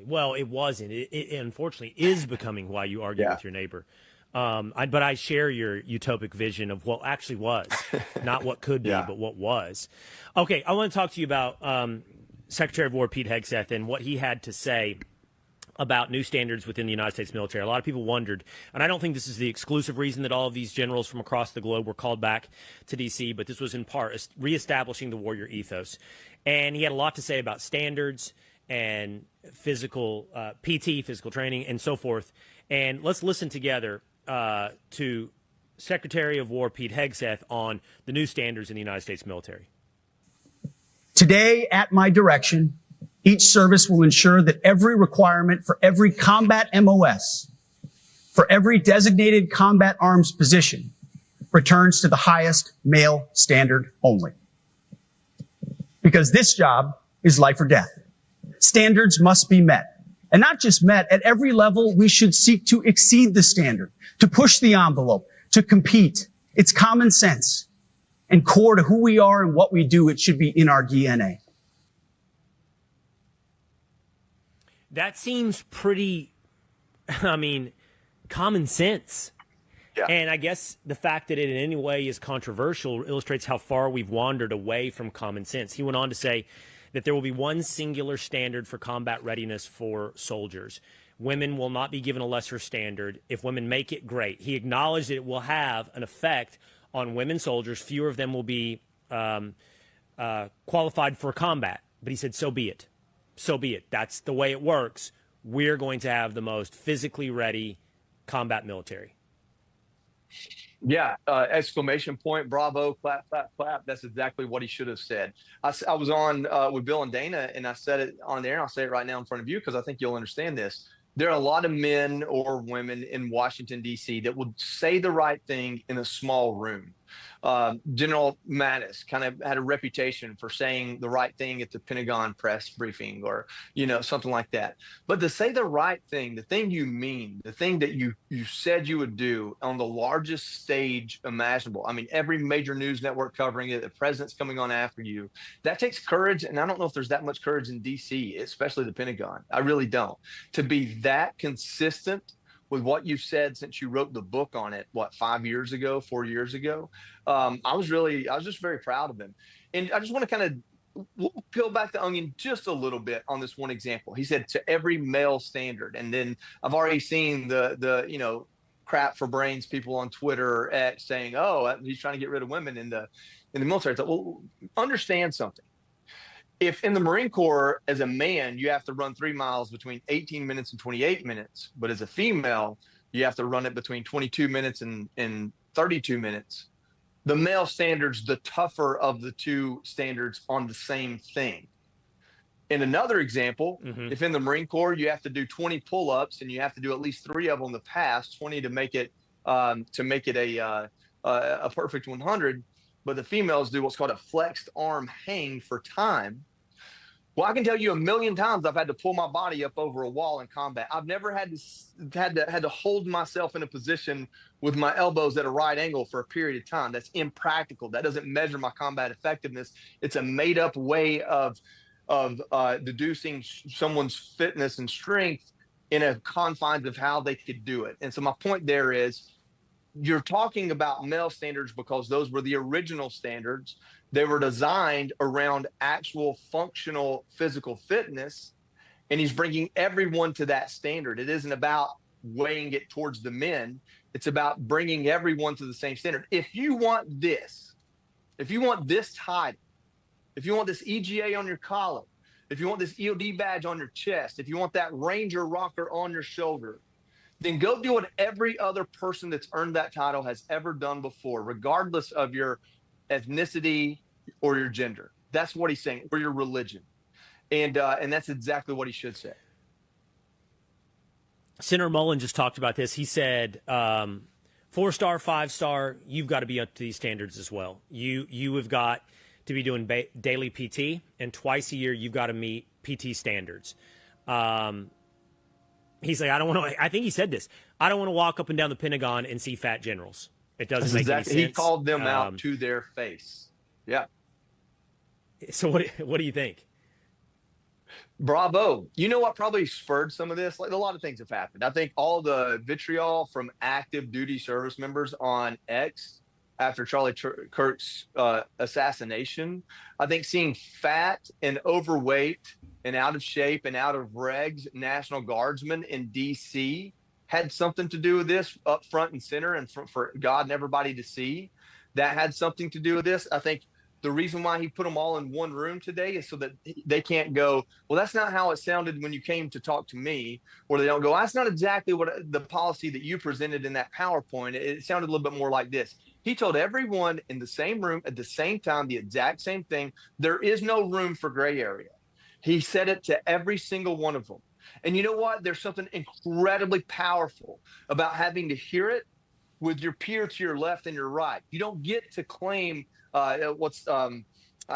Well, it wasn't. It unfortunately is becoming why you argue with your neighbor. But I share your utopic vision of what actually was, not what could be, but what was. Okay, I want to talk to you about Secretary of War Pete Hegseth and what he had to say about new standards within the United States military. A lot of people wondered, and I don't think this is the exclusive reason that all of these generals from across the globe were called back to D.C., but this was in part reestablishing the warrior ethos. And he had a lot to say about standards and physical PT, physical training, and so forth. And let's listen together to Secretary of War Pete Hegseth on the new standards in the United States military.
Today, at my direction, each service will ensure that every requirement for every combat MOS, for every designated combat arms position, returns to the highest male standard only. Because this job is life or death. Standards must be met. And not just met, at every level, we should seek to exceed the standard, to push the envelope, to compete. It's common sense and core to who we are and what we do. It should be in our DNA.
That seems pretty, common sense. Yeah. And I guess the fact that it in any way is controversial illustrates how far we've wandered away from common sense. He went on to say that there will be one singular standard for combat readiness for soldiers. Women will not be given a lesser standard. If women make it, great. He acknowledged that it will have an effect on women soldiers. Fewer of them will be qualified for combat. But he said, so be it. So be it. That's the way it works. We're going to have the most physically ready combat military.
Yeah, exclamation point, bravo, clap, clap, clap. That's exactly what he should have said. I was on with Bill and Dana, and I said it on there, and I'll say it right now in front of you because I think you'll understand this. There are a lot of men or women in Washington, D.C. that would say the right thing in a small room. General Mattis kind of had a reputation for saying the right thing at the Pentagon press briefing, or, you know, something like that. But to say the right thing, the thing you mean, the thing that you said you would do on the largest stage imaginable. I mean, every major news network covering it, the president's coming on after you. That takes courage. And I don't know if there's that much courage in D.C., especially the Pentagon. I really don't. To be that consistent with what you've said since you wrote the book on it, 4 years ago? I was just very proud of him. And I just want to kind of peel back the onion just a little bit on this one example. He said to every male standard. And then I've already seen the crap for brains people on Twitter or X saying, oh, he's trying to get rid of women in the military. I thought, well, understand something. If in the Marine Corps, as a man, you have to run 3 miles between 18 minutes and 28 minutes, but as a female, you have to run it between 22 minutes and 32 minutes. The male standard's the tougher of the two standards on the same thing. In another example, if in the Marine Corps, you have to do 20 pull-ups and you have to do at least 3 of them in the past, 20 to make it a perfect 100. But the females do what's called a flexed arm hang for time. Well, I can tell you 1,000,000 times I've had to pull my body up over a wall in combat. I've never had to hold myself in a position with my elbows at a right angle for a period of time. That's impractical. That doesn't measure my combat effectiveness. It's a made up way of of deducing someone's fitness and strength in a confines of how they could do it. And so my point there is, you're talking about male standards because those were the original standards. They were designed around actual functional physical fitness, and he's bringing everyone to that standard. It isn't about weighing it towards the men. It's about bringing everyone to the same standard. If you want this title, if you want this EGA on your collar, if you want this EOD badge on your chest, if you want that Ranger rocker on your shoulder, then go do what every other person that's earned that title has ever done before, regardless of your ethnicity or your gender. That's what he's saying, or your religion. And that's exactly what he should say.
Senator Mullin just talked about this. He said, 4-star, 5-star, you've got to be up to these standards as well. You have got to be doing daily PT, and twice a year you've got to meet PT standards. He's like, I think he said this, I don't want to walk up and down the Pentagon and see fat generals. It doesn't make any sense.
He called them out to their face. Yeah.
So what do you think?
Bravo. You know what probably spurred some of this? Like, a lot of things have happened. I think all the vitriol from active duty service members on X after Charlie Kirk's assassination, I think seeing fat and overweight and out of shape and out of regs National Guardsmen in D.C. had something to do with this, up front and center, and for God and everybody to see. That had something to do with this. I think the reason why he put them all in one room today is so that they can't go, well, that's not how it sounded when you came to talk to me. Or they don't go, that's not exactly what the policy that you presented in that PowerPoint. It sounded a little bit more like this. He told everyone in the same room at the same time, the exact same thing. There is no room for gray area. He said it to every single one of them. And you know what? There's something incredibly powerful about having to hear it with your peer to your left and your right. You don't get to claim I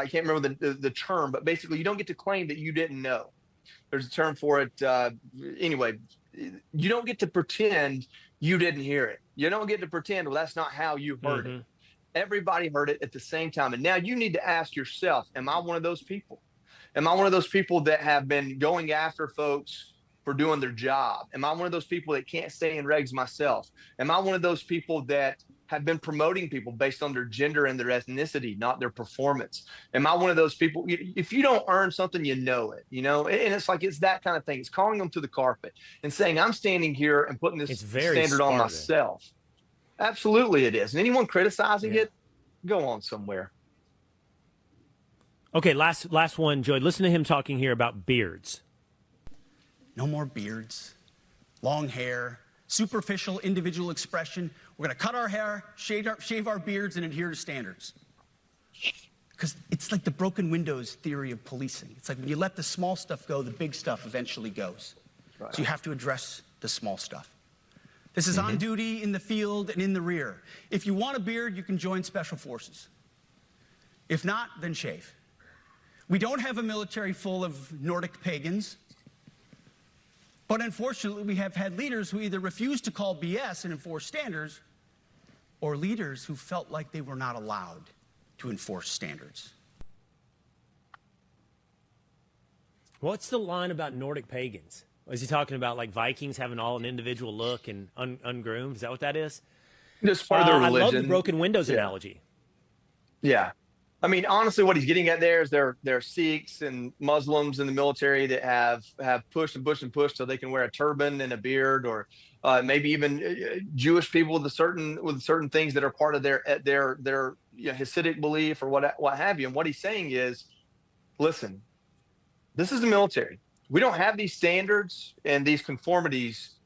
can't remember the term, but basically you don't get to claim that you didn't know. There's a term for it. Anyway, you don't get to pretend you didn't hear it. You don't get to pretend, well, that's not how you heard it. Everybody heard it at the same time. And now you need to ask yourself, am I one of those people? Am I one of those people that have been going after folks for doing their job? Am I one of those people that can't stay in regs myself? Am I one of those people that have been promoting people based on their gender and their ethnicity, not their performance? Am I one of those people? If you don't earn something, you know it, and it's like, it's that kind of thing. It's calling them to the carpet and saying, I'm standing here and putting this standard on myself. Absolutely it is. And anyone criticizing it, go on somewhere.
Okay, last one, Joey. Listen to him talking here about beards.
No more beards, long hair, superficial individual expression. We're going to cut our hair, shave our beards, and adhere to standards. Because it's like the broken windows theory of policing. It's like when you let the small stuff go, the big stuff eventually goes. Right. So you have to address the small stuff. This is on duty, in the field, and in the rear. If you want a beard, you can join Special Forces. If not, then shave. We don't have a military full of Nordic pagans. But unfortunately, we have had leaders who either refuse to call BS and enforce standards, or leaders who felt like they were not allowed to enforce standards.
What's the line about Nordic pagans? Is he talking about like Vikings having all an individual look and ungroomed? Is that what that is?
Just part of their religion.
I love the broken windows analogy.
Yeah. I mean, honestly, what he's getting at there is there are Sikhs and Muslims in the military that have pushed and pushed and pushed so they can wear a turban and a beard, or maybe even Jewish people with certain things that are part of their Hasidic belief or what have you. And what he's saying is, listen, this is the military. We don't have these standards and these conformities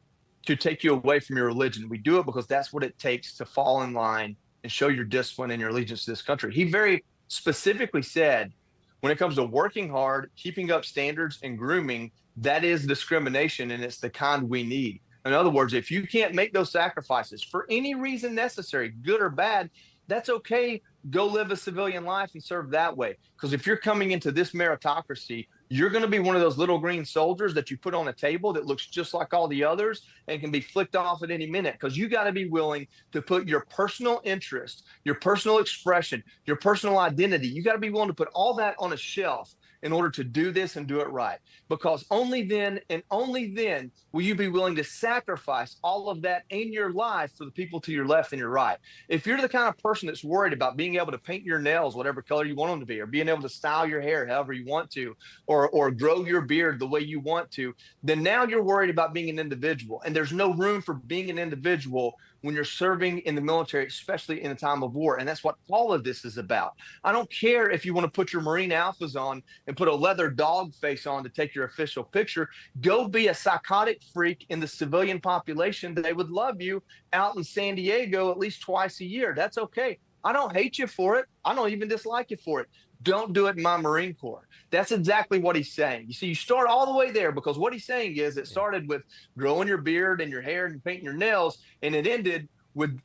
to take you away from your religion. We do it because that's what it takes to fall in line and show your discipline and your allegiance to this country. He very specifically said, when it comes to working hard, keeping up standards, and grooming, that is discrimination, and it's the kind we need. In other words, if you can't make those sacrifices for any reason necessary, good or bad, that's okay. Go live a civilian life and serve that way. Because if you're coming into this meritocracy, you're going to be one of those little green soldiers that you put on a table that looks just like all the others and can be flicked off at any minute. Because you got to be willing to put your personal interest, your personal expression, your personal identity. You got to be willing to put all that on a shelf in order to do this and do it right. Because only then and only then will you be willing to sacrifice all of that in your life for the people to your left and your right. If you're the kind of person that's worried about being able to paint your nails whatever color you want them to be, or being able to style your hair however you want to, or grow your beard the way you want to, then now you're worried about being an individual. And there's no room for being an individual when you're serving in the military, especially in a time of war. And that's what all of this is about. I don't care if you want to put your Marine Alphas on and put a leather dog face on to take your official picture. Go be a psychotic freak in the civilian population. They would love you out in San Diego at least twice a year. That's okay. I don't hate you for it. I don't even dislike you for it. Don't do it in my Marine Corps. That's exactly what he's saying. You see, you start all the way there, because what he's saying is it started with growing your beard and your hair and painting your nails, and it ended with,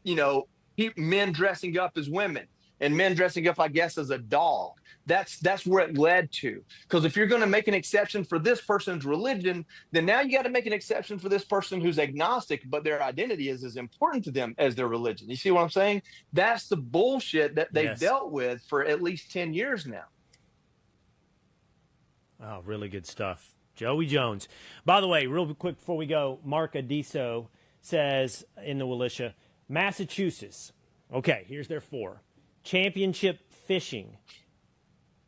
men dressing up as women and men dressing up, I guess, as a dog. That's where it led to. Because if you're going to make an exception for this person's religion, then now you got to make an exception for this person who's agnostic, but their identity is as important to them as their religion. You see what I'm saying? That's the bullshit that they've dealt with for at least 10 years now.
Oh, really good stuff. Joey Jones. By the way, real quick before we go, Mark Adiso says in the Willisha, Massachusetts. Okay, here's their 4. Championship fishing.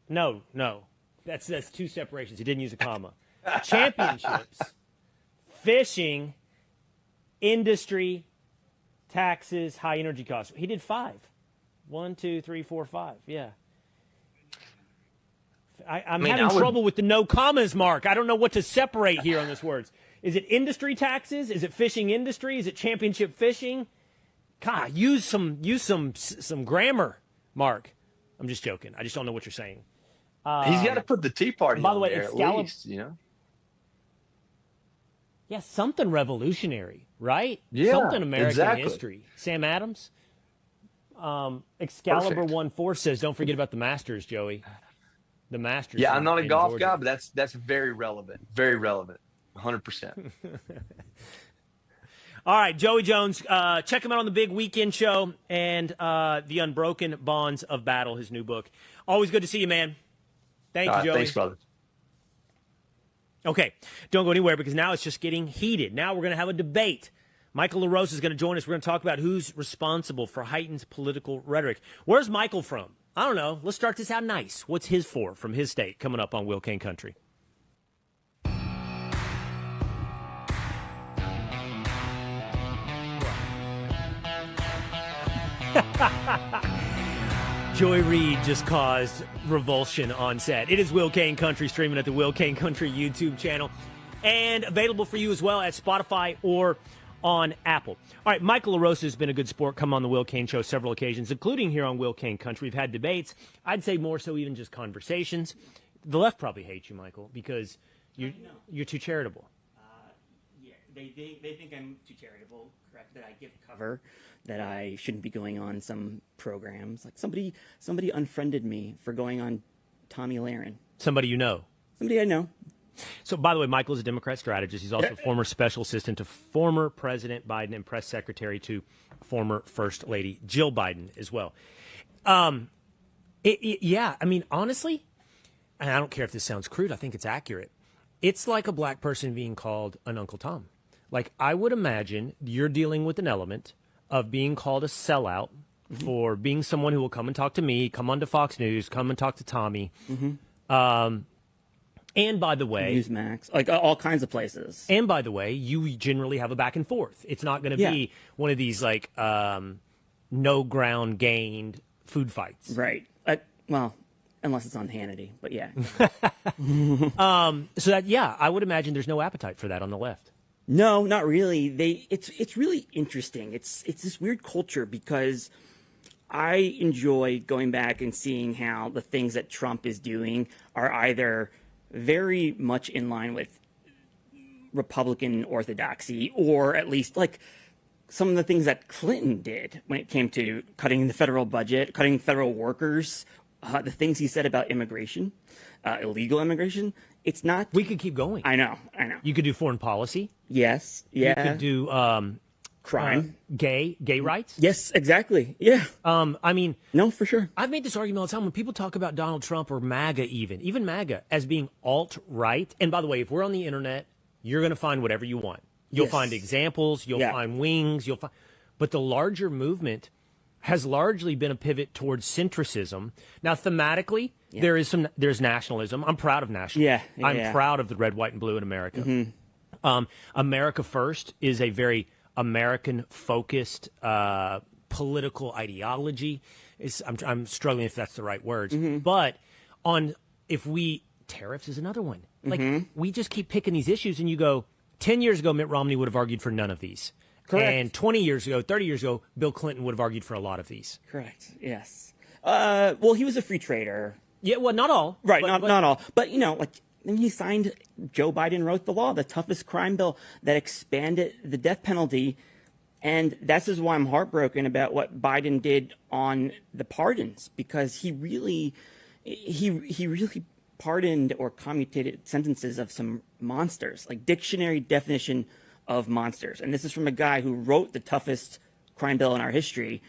No. That's 2 separations. He didn't use a comma. Championships, fishing, industry, taxes, high energy costs. He did 5. 1, 2, 3, 4, 5. Yeah. I'm having trouble with the no commas, Mark. I don't know what to separate here on this words. Is it industry taxes? Is it fishing industry? Is it championship fishing? God, use some grammar, Mark. I'm just joking. I just don't know what you're saying.
He's got to put the Tea Party
by the way,
there at least,
Yeah, something revolutionary, right?
Yeah,
something American
exactly.
history. Sam Adams. Excalibur 1-4 says, don't forget about the Masters, Joey. The Masters.
Yeah, I'm not a golf
Georgia.
guy, but that's very relevant. Very relevant. 100%.
All right, Joey Jones. Check him out on the Big Weekend Show and The Unbroken Bonds of Battle, his new book. Always good to see you, man. Thank you, Joey.
Thanks, brother.
Okay, don't go anywhere because now it's just getting heated. Now we're going to have a debate. Michael LaRosa is going to join us. We're going to talk about who's responsible for heightened political rhetoric. Where's Michael from? I don't know. Let's start this out nice. What's his for from his state? Coming up on Will Cain Country. Joy Reid just caused revulsion on set. It is Will Cain Country, streaming at the Will Cain Country YouTube channel and available for you as well at Spotify or on Apple. All right, Michael LaRosa has been a good sport, come on the Will Cain Show several occasions, including here on Will Cain Country. We've had debates. I'd say more so even just conversations. The left probably hates you, Michael, because you're too charitable.
Yeah, they think I'm too charitable, correct? That I give cover, that I shouldn't be going on some programs. Like somebody unfriended me for going on Tommy Lahren.
Somebody you know.
Somebody I know.
So, by the way, Michael is a Democrat strategist. He's also a former special assistant to former President Biden and press secretary to former First Lady Jill Biden as well. Yeah, I mean, honestly, and I don't care if this sounds crude, I think it's accurate. It's like a black person being called an Uncle Tom. Like, I would imagine you're dealing with an element of being called a sellout for being someone who will come and talk to me, come onto Fox News, come and talk to Tommy. And by the way,
Newsmax, like all kinds of places.
And by the way, you generally have a back and forth. It's not going to be one of these like no ground gained food fights,
right? Well, unless it's on Hannity, but yeah.
So that I would imagine there's no appetite for that on the left.
No, not really. It's really interesting. It's this weird culture because I enjoy going back and seeing how the things that Trump is doing are either very much in line with Republican orthodoxy, or at least like some of the things that Clinton did when it came to cutting the federal budget, cutting federal workers, the things he said about immigration, illegal immigration. It's not.
We could keep going.
I know.
You could do foreign policy.
Yes. Yeah.
You could do
crime.
Gay rights?
Yes, exactly. Yeah.
I mean,
no, for sure.
I've made this argument all the time when people talk about Donald Trump or MAGA, even MAGA, as being alt-right. And by the way, if we're on the internet, you're going to find whatever you want. You'll find examples. You'll find wings. But the larger movement has largely been a pivot towards centricism. Now, thematically, there's nationalism. I'm proud of nationalism. I'm proud of the red, white, and blue in America. America First is a very American-focused political ideology. I'm struggling if that's the right words. But tariffs is another one. Like, we just keep picking these issues, and you go, 10 years ago, Mitt Romney would have argued for none of these.
Correct.
And 20 years ago, 30 years ago, Bill Clinton would have argued for a lot of these.
Correct. Yes. Well, he was a free trader.
Yeah, well, not all.
Right, not all. But, when he signed, Joe Biden wrote the law, the toughest crime bill that expanded the death penalty. And that's just why I'm heartbroken about what Biden did on the pardons, because he really pardoned or commutated sentences of some monsters, like dictionary definition of monsters. And this is from a guy who wrote the toughest crime bill in our history.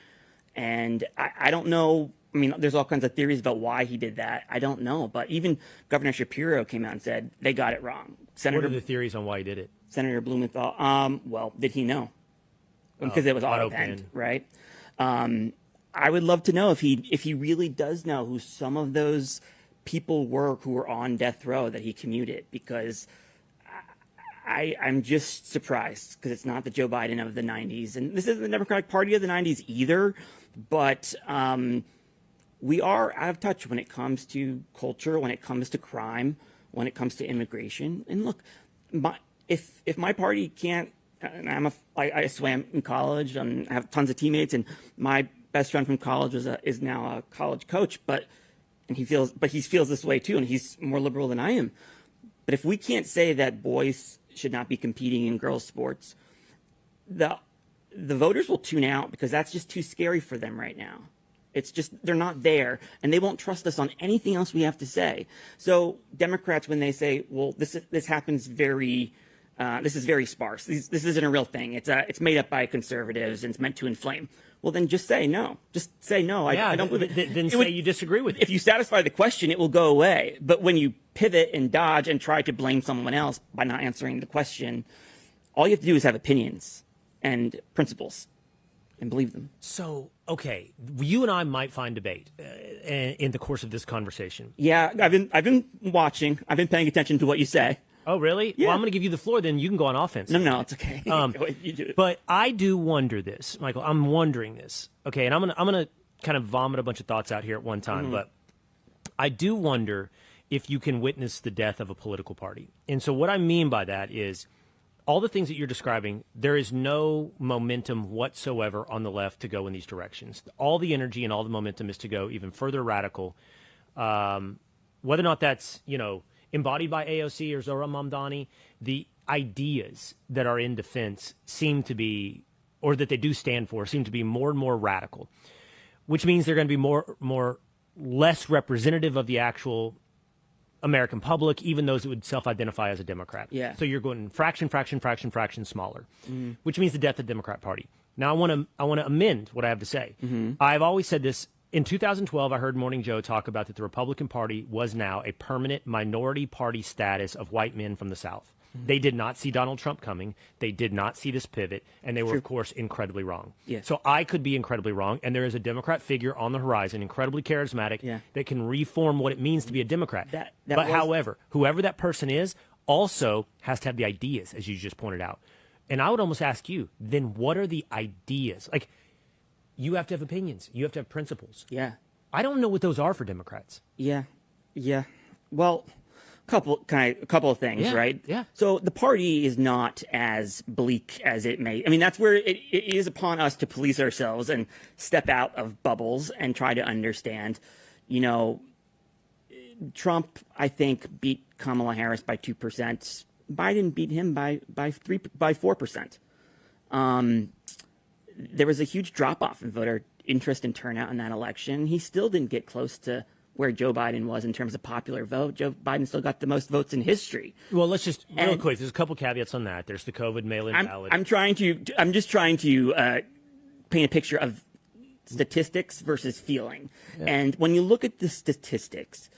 And I don't know. I mean, there's all kinds of theories about why he did that. I don't know. But even Governor Shapiro came out and said they got it wrong.
What are the theories on why he did it?
Senator Blumenthal. Well, did he know? Because it was auto-penned, right? I would love to know if he really does know who some of those people were who were on death row that he commuted, because I'm just surprised, because it's not the Joe Biden of the 90s. And this isn't the Democratic Party of the 90s either. But we are out of touch when it comes to culture, when it comes to crime, when it comes to immigration. And look, if my party can't, and I swam in college and I have tons of teammates, and my best friend from college is now a college coach, he feels this way too, and he's more liberal than I am. But if we can't say that boys should not be competing in girls' sports, the voters will tune out, because that's just too scary for them right now. It's just, they're not there, and they won't trust us on anything else we have to say. So Democrats, when they say, well, this happens this is very sparse. This isn't a real thing. It's made up by conservatives and it's meant to inflame. Well, then just say no. Just say no. I don't believe it.
Then say you disagree with it.
If you satisfy the question, it will go away. But when you pivot and dodge and try to blame someone else by not answering the question, all you have to do is have opinions and principles and believe them.
So, okay, you and I might find debate in the course of this conversation.
Yeah, I've been watching. I've been paying attention to what you say.
Oh, really? Yeah. Well, I'm going to give you the floor, then you can go on offense.
No, it's okay.
You do it. But I do wonder this, Michael. I'm wondering this. Okay, and I'm gonna kind of vomit a bunch of thoughts out here at one time, but I do wonder if you can witness the death of a political party. And so what I mean by that is all the things that you're describing, there is no momentum whatsoever on the left to go in these directions. All the energy and all the momentum is to go even further radical. Whether or not that's, embodied by AOC or Zohran Mamdani, the ideas that are in defense seem to be, or that they do stand for, seem to be more and more radical, which means they're going to be less representative of the actual American public, even those that would self-identify as a Democrat.
Yeah.
So you're going fraction smaller, which means the death of the Democrat Party. Now I want to amend what I have to say. I've always said this. In 2012, I heard Morning Joe talk about that the Republican Party was now a permanent minority party status of white men from the South. They did not see Donald Trump coming. They did not see this pivot, and they were, of course, incredibly wrong.
Yeah.
So I could be incredibly wrong, and there is a Democrat figure on the horizon, incredibly charismatic, that can reform what it means to be a Democrat. However, whoever that person is also has to have the ideas, as you just pointed out. And I would almost ask you, then what are the ideas? Like, you have to have opinions. You have to have principles.
Yeah.
I don't know what those are for Democrats.
Yeah. Well, a couple of things, right?
Yeah.
So the party is not as bleak as it may. I mean, that's where it is upon us to police ourselves and step out of bubbles and try to understand. Trump, I think, beat Kamala Harris by 2%. Biden beat him by 4%. There was a huge drop-off in voter interest and turnout in that election. He still didn't get close to where Joe Biden was in terms of popular vote. Joe Biden still got the most votes in history.
Well, let's just real quick. There's a couple caveats on that. There's the COVID mail-in ballot.
I'm just trying to paint a picture of statistics versus feeling. Yeah. And when you look at the statistics,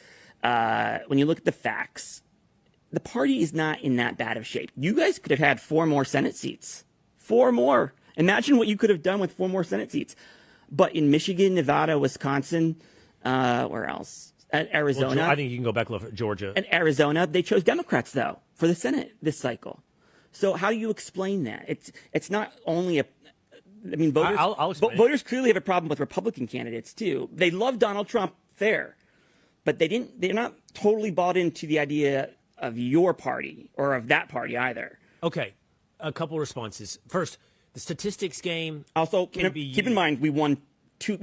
when you look at the facts, the party is not in that bad of shape. You guys could have had 4 more Senate seats. 4 more. Imagine what you could have done with 4 more Senate seats. But in Michigan, Nevada, Wisconsin, where else? At Arizona.
Well, I think you can go back a little. Georgia.
And Arizona, they chose Democrats, though, for the Senate this cycle. So how do you explain that? It's not only a... I mean, voters clearly have a problem with Republican candidates, too. They love Donald Trump, fair. But they're not totally bought into the idea of your party or of that party either.
Okay. A couple responses. First, the statistics game.
Also, keep in mind, we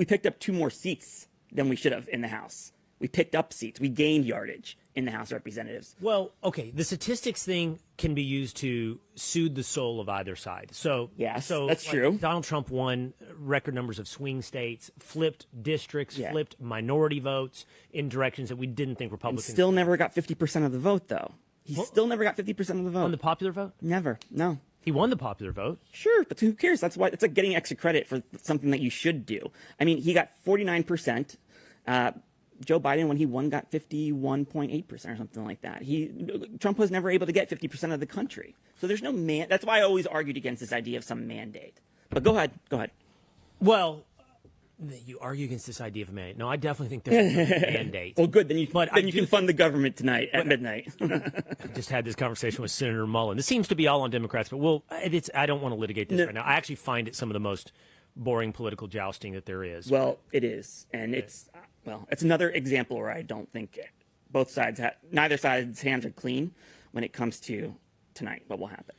picked up 2 more seats than we should have in the House. We picked up seats. We gained yardage in the House of Representatives.
Well, okay, the statistics thing can be used to soothe the soul of either side. So
yes, that's true.
Donald Trump won record numbers of swing states, flipped districts, flipped minority votes in directions that we didn't think Republicans.
And still never got 50% of the vote, though. Still never got 50% of the vote.
On the popular vote?
Never. No.
He won the popular vote.
Sure, but who cares? That's why it's like getting extra credit for something that you should do. I mean, he got 49%. Joe Biden, when he won, got 51.8% or something like that. Trump was never able to get 50% of the country. So there's no that's why I always argued against this idea of some mandate. But go ahead.
Well, you argue against this idea of a mandate. No, I definitely think there's a mandate.
Well, good. Then you can fund the government tonight at midnight.
I just had this conversation with Senator Mullin. This seems to be all on Democrats, but I don't want to litigate this right now. I actually find it some of the most boring political jousting that there is.
Well, it is. And it's another example where I don't think neither side's hands are clean when it comes to tonight, what will happen.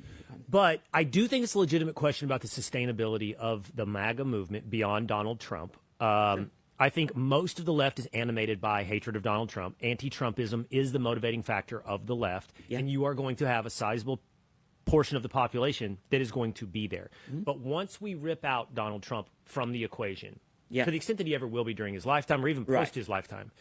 But I do think it's a legitimate question about the sustainability of the MAGA movement beyond Donald Trump. I think most of the left is animated by hatred of Donald Trump. Anti-Trumpism is the motivating factor of the left, and you are going to have a sizable portion of the population that is going to be there. Mm-hmm. But once we rip out Donald Trump from the equation, to the extent that he ever will be during his lifetime or even post his lifetime,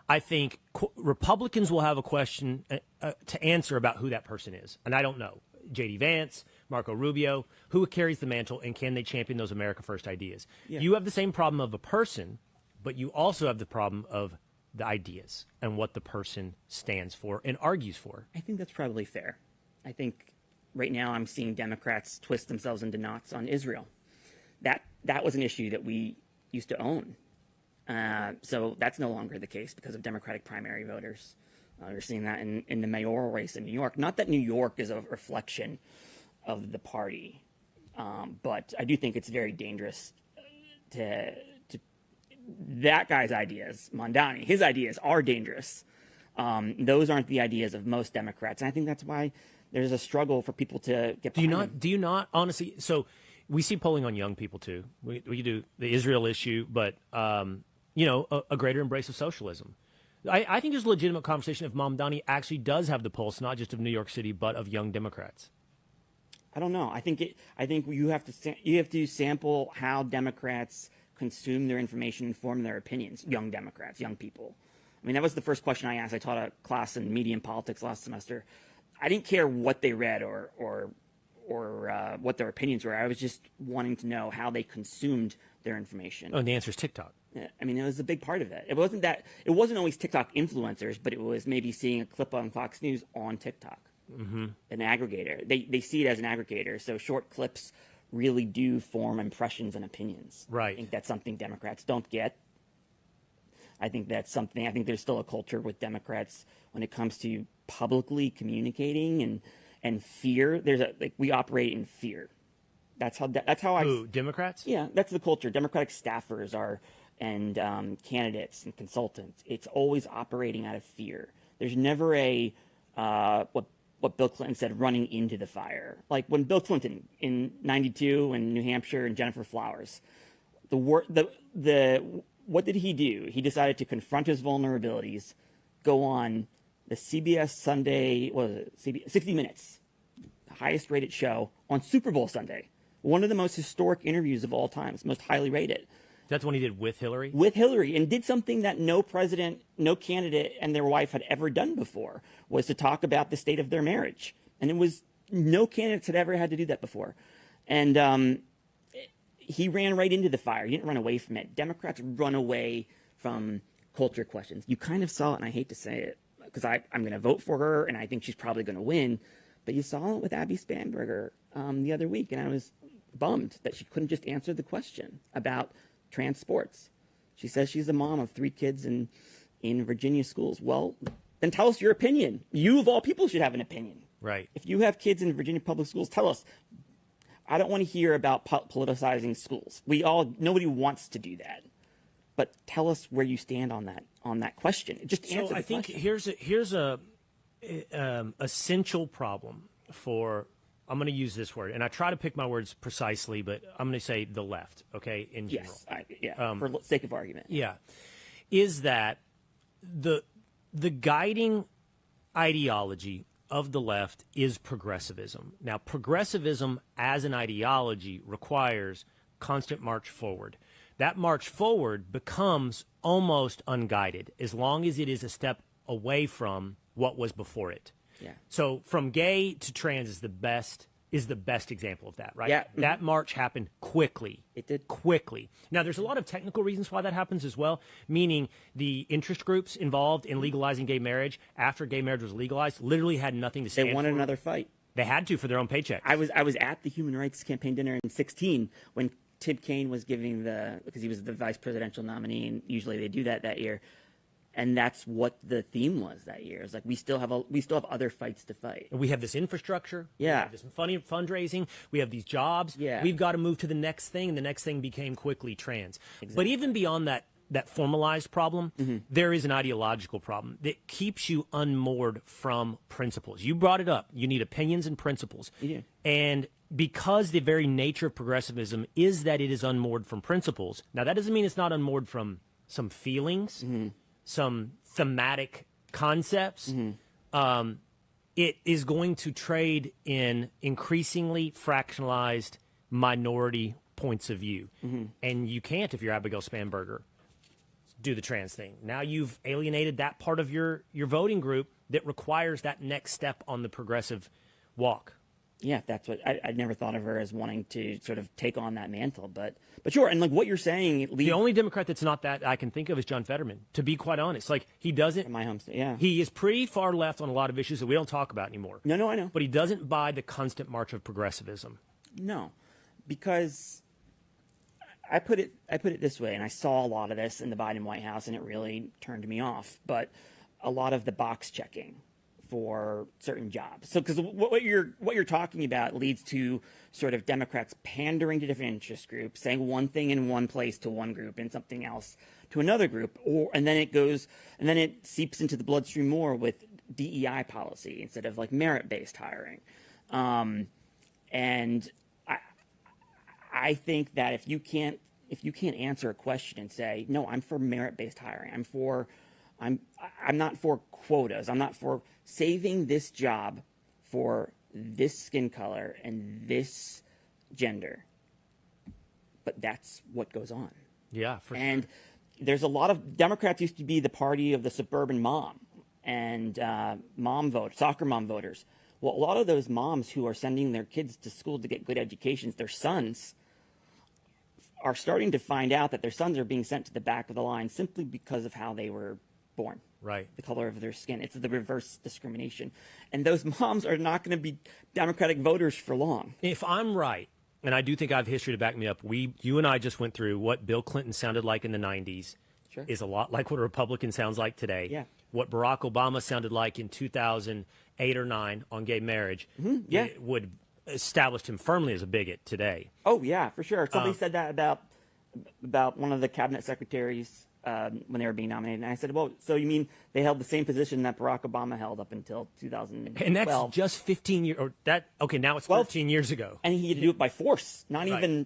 I think Republicans will have a question to answer about who that person is. And I don't know. J.D. Vance, Marco Rubio, who carries the mantle, and can they champion those America First ideas? Yeah. You have the same problem of a person, but you also have the problem of the ideas and what the person stands for and argues for.
I think that's probably fair. I think right now I'm seeing Democrats twist themselves into knots on Israel. That was an issue that we used to own. So that's no longer the case because of Democratic primary voters. We're seeing that in the mayoral race in New York. Not that New York is a reflection of the party, but I do think it's very dangerous to that guy's ideas, Mondani, his ideas are dangerous. Those aren't the ideas of most Democrats. And I think that's why there's a struggle for people to get behind them.
Do you not, honestly? So we see polling on young people, too. We do the Israel issue, but, a greater embrace of socialism. I think there's a legitimate conversation if Mamdani actually does have the pulse, not just of New York City, but of young Democrats.
I don't know. I think you have to sample how Democrats consume their information and form their opinions. Young Democrats, young people. I mean, that was the first question I asked. I taught a class in media and politics last semester. I didn't care what they read or what their opinions were. I was just wanting to know how they consumed their information.
Oh, and the answer is TikTok.
I mean, it was a big part of it. It wasn't always TikTok influencers, but it was maybe seeing a clip on Fox News on TikTok. Mm-hmm. An aggregator. They see it as an aggregator. So short clips really do form impressions and opinions.
Right.
I think that's something Democrats don't get. I think that's something. I think there's still a culture with Democrats when it comes to publicly communicating and fear. We operate in fear. That's how
Democrats?
Yeah, that's the culture. Democratic staffers and candidates and consultants. It's always operating out of fear. There's never what Bill Clinton said, running into the fire. Like when Bill Clinton in '92 in New Hampshire and Jennifer Flowers, what did he do? He decided to confront his vulnerabilities, go on the CBS Sunday, 60 Minutes, the highest rated show on Super Bowl Sunday. One of the most historic interviews of all time. It's most highly rated.
That's when he did with Hillary?
With Hillary, and did something that no president, no candidate, and their wife had ever done before, was to talk about the state of their marriage. And it was, no candidates had ever had to do that before. And he ran right into the fire. He didn't run away from it. Democrats run away from culture questions. You kind of saw it, and I hate to say it, because I'm going to vote for her, and I think she's probably going to win. But you saw it with Abby Spanberger the other week, and I was bummed that she couldn't just answer the question about trans sports. She says she's a mom of 3 kids in Virginia schools. Well, then tell us your opinion. You, of all people, should have an opinion.
Right.
If you have kids in Virginia public schools, tell us. I don't want to hear about politicizing schools. Nobody wants to do that. But tell us where you stand on that question. Just answer the question.
So I think here's a essential problem for, I'm going to use this word, and I try to pick my words precisely, but I'm going to say the left, okay, in general.
Yes, for sake of argument.
Yeah, is that the guiding ideology of the left is progressivism. Now, progressivism as an ideology requires constant march forward. That march forward becomes almost unguided as long as it is a step away from what was before it.
Yeah.
So from gay to trans is the best example of that, right?
Yeah.
That march happened quickly.
It did.
Quickly. Now, there's a lot of technical reasons why that happens as well, meaning the interest groups involved in legalizing gay marriage after gay marriage was legalized literally had nothing to say.
They wanted another fight.
They had to for their own paycheck.
I was at the Human Rights Campaign dinner in 2016 when Tim Kaine was giving because he was the vice presidential nominee, and usually they do that year. And that's what the theme was that year. It's like we still have other fights to fight.
We have this infrastructure.
Yeah.
We have this fundraising. We have these jobs.
Yeah.
We've got to move to the next thing, and the next thing became quickly trans.
Exactly.
But even beyond that formalized problem, there is an ideological problem that keeps you unmoored from principles. You brought it up. You need opinions and principles.
Yeah.
And because the very nature of progressivism is that it is unmoored from principles. Now, that doesn't mean it's not unmoored from some feelings, some thematic concepts. It is going to trade in increasingly fractionalized minority points of view. And you can't, if you're Abigail Spanberger, do the trans thing. Now you've alienated that part of your voting group that requires that next step on the progressive walk.
Yeah, that's what I'd never thought of her as wanting to sort of take on that mantle, but sure. And like what you're saying,
the only Democrat that's not that I can think of is John Fetterman. To be quite honest, like he doesn't.
In my home state, yeah,
he is pretty far left on a lot of issues that we don't talk about anymore.
No, I know.
But he doesn't buy the constant march of progressivism.
No, because I put it this way, and I saw a lot of this in the Biden White House, and it really turned me off. But a lot of the box checking for certain jobs. So, because what you're talking about leads to sort of Democrats pandering to different interest groups, saying one thing in one place to one group and something else to another group, and then it seeps into the bloodstream more with DEI policy instead of like merit-based hiring. And I think that if you can't answer a question and say, no, I'm for merit-based hiring, I'm not for quotas, I'm not for saving this job for this skin color and this gender. But that's what goes on.
Yeah, for
and
sure.
There's a lot of Democrats used to be the party of the suburban mom and soccer mom voters. Well, a lot of those moms who are sending their kids to school to get good educations, their sons are starting to find out that their sons are being sent to the back of the line simply because of how they were born.
Right.
The color of their skin. It's the reverse discrimination. And those moms are not going to be Democratic voters for long.
If I'm right, and I do think I have history to back me up, you and I just went through what Bill Clinton sounded like in the 90s.
Sure.
Is a lot like what a Republican sounds like today.
Yeah.
What Barack Obama sounded like in 2008 or 9 on gay marriage would establish him firmly as a bigot today.
Oh, yeah, for sure. Somebody said that about one of the cabinet secretaries when they were being nominated. And I said, well, so you mean they held the same position that Barack Obama held up until 2012?
And that's just 15 years, or that, okay, now it's 13 years ago.
And he had to do it by force, not even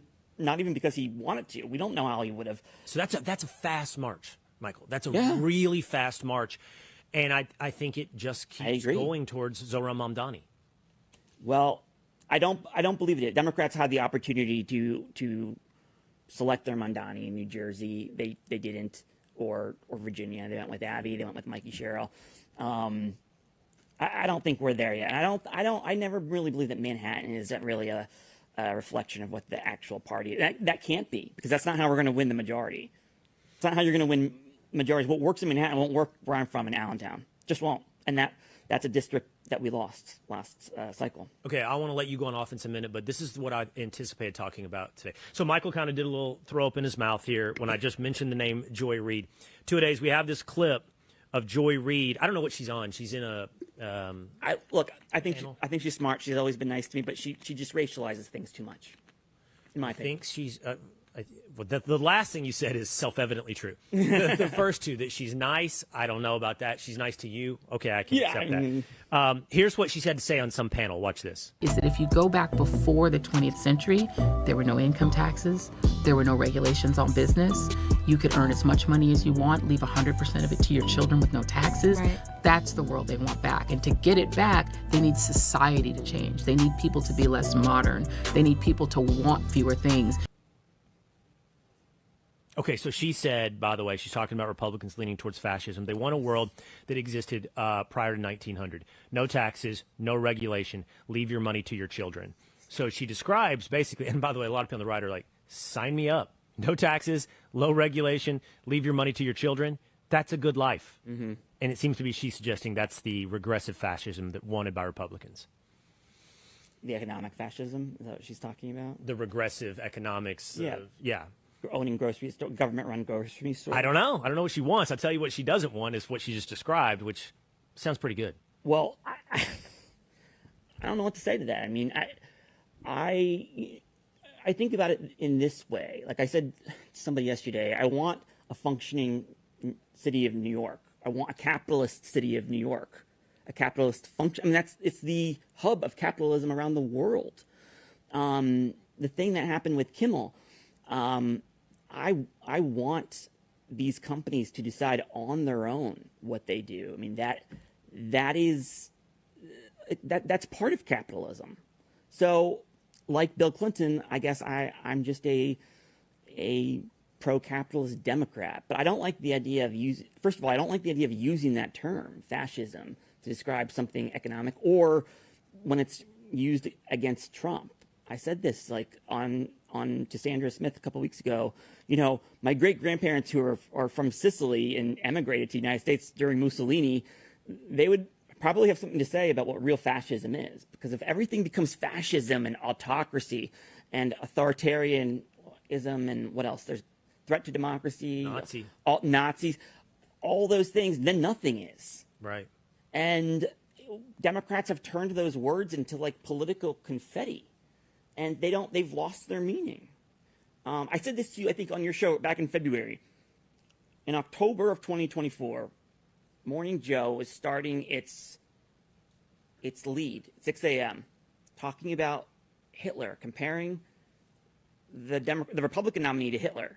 because he wanted to. We don't know how he would have.
So that's a fast march, Michael. That's a really fast march. And I think it just keeps going towards Zohran Mamdani.
Well, I don't believe it. Democrats had the opportunity to select their Mondani in New Jersey. They didn't, or Virginia. They went with Abby. They went with Mikey Sherrill. I don't think we're there yet. I never really believe that Manhattan is really a reflection of what the actual party. That can't be, because that's not how we're going to win the majority. It's not how you're going to win majorities. What works in Manhattan won't work where I'm from in Allentown. Just won't. And that's a district that we lost last cycle.
Okay, I want to let you go on offense in a minute, but this is what I anticipated talking about today. So Michael kind of did a little throw up in his mouth here when I just mentioned the name Joy Reid. 2-a-days, we have this clip of Joy Reid. I don't know what she's on. She's in a
I think she's smart. She's always been nice to me, but she just racializes things too much, in my opinion.
I think she's the last thing you said is self-evidently true. The first two, that she's nice, I don't know about that. She's nice to you. Okay, I can accept that. Here's what she's had to say on some panel. Watch this.
Is that if you go back before the 20th century, there were no income taxes, there were no regulations on business. You could earn as much money as you want, leave 100% of it to your children with no taxes. Right. That's the world they want back. And to get it back, they need society to change. They need people to be less modern. They need people to want fewer things.
Okay, so she said, by the way, she's talking about Republicans leaning towards fascism. They want a world that existed prior to 1900. No taxes, no regulation, leave your money to your children. So she describes basically, and by the way, a lot of people on the right are like, sign me up. No taxes, low regulation, leave your money to your children. That's a good life. Mm-hmm. And it seems to be she's suggesting that's the regressive fascism that wanted by Republicans.
The economic fascism, is that what she's talking about?
The regressive economics. Yeah.
Owning grocery store, government-run grocery stores.
I don't know what she wants. I'll tell you what she doesn't want is what she just described, which sounds pretty good.
Well, I don't know what to say to that. I mean, I think about it in this way. Like I said to somebody yesterday, I want a functioning city of New York. I want a capitalist city of New York, a capitalist function. I mean, it's the hub of capitalism around the world. The thing that happened with Kimmel, I want these companies to decide on their own what they do. I mean, that's part of capitalism. So, like Bill Clinton, I guess I'm just a pro-capitalist Democrat. But I don't like the idea of first of all, I don't like the idea of using that term, fascism, to describe something economic, or when it's used against Trump. I said this like on to Sandra Smith a couple weeks ago. You know, my great-grandparents who are from Sicily and emigrated to the United States during Mussolini, they would probably have something to say about what real fascism is. Because if everything becomes fascism and autocracy and authoritarianism and what else? There's threat to democracy, Nazis, all those things, then nothing is.
Right.
And Democrats have turned those words into like political confetti. And they've lost their meaning. I said this to you, I think, on your show back in February. In October of 2024, Morning Joe is starting its lead, 6 a.m., talking about Hitler, comparing the Republican nominee to Hitler.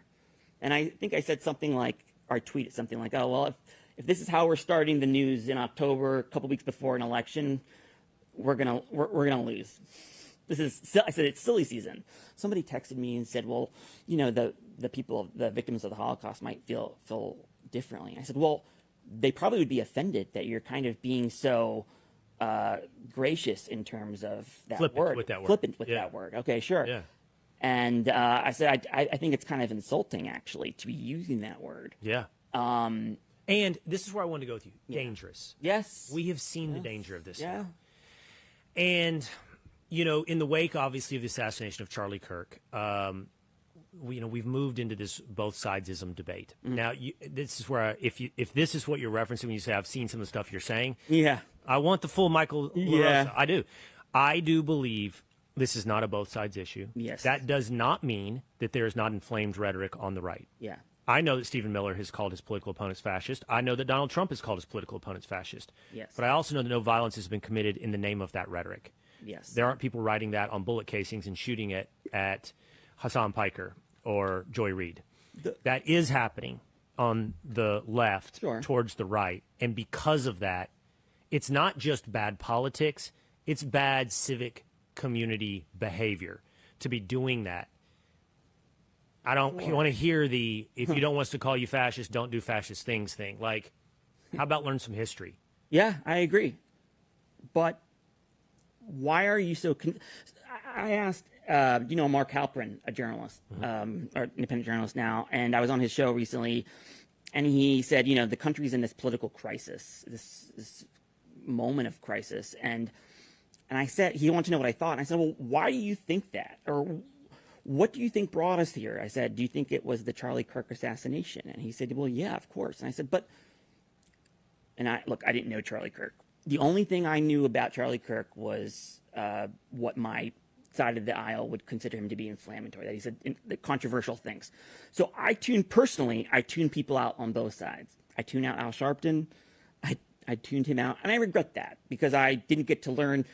And I think I said something like, or I tweeted something like, oh, well, if this is how we're starting the news in October, a couple weeks before an election, we're gonna lose. I said, it's silly season. Somebody texted me and said, well, you know, the victims of the Holocaust might feel differently. I said, well, they probably would be offended that you're kind of being so gracious in terms of that word. Flippant with that word. Okay, sure. Yeah. And I said, I think it's kind of insulting, actually, to be using that word.
Yeah. And this is where I wanted to go with you. Yeah. Dangerous.
Yes.
We have seen the danger of this.
Yeah.
Now. And you know, in the wake, obviously, of the assassination of Charlie Kirk, we've moved into this both sidesism debate. Mm-hmm. Now, this is where, if this is what you're referencing when you say I've seen some of the stuff you're saying,
yeah,
I want the full Michael.
Yeah,
LaRosa. I do believe this is not a both sides issue.
Yes,
that does not mean that there is not inflamed rhetoric on the right.
Yeah,
I know that Stephen Miller has called his political opponents fascist. I know that Donald Trump has called his political opponents fascist.
Yes,
but I also know that no violence has been committed in the name of that rhetoric.
Yes.
There aren't people writing that on bullet casings and shooting it at Hassan Piker or Joy Reid. That is happening on the left towards the right. And because of that, it's not just bad politics, it's bad civic community behavior to be doing that. I don't want to hear the, if you don't want us to call you fascist, don't do fascist things thing. Like, how about learn some history?
Yeah, I agree. But why are you so... I asked, you know, Mark Halperin, a journalist, or independent journalist now, and I was on his show recently, and he said, you know, the country's in this political crisis, this moment of crisis, and I said, he wanted to know what I thought, and I said, well, why do you think that? Or what do you think brought us here? I said, do you think it was the Charlie Kirk assassination? And he said, well, yeah, of course. And I said, but, and I didn't know Charlie Kirk. The only thing I knew about Charlie Kirk was what my side of the aisle would consider him to be inflammatory, that he said the controversial things. So I tune people out on both sides. I tune out Al Sharpton. I tuned him out, and I regret that because I didn't get to learn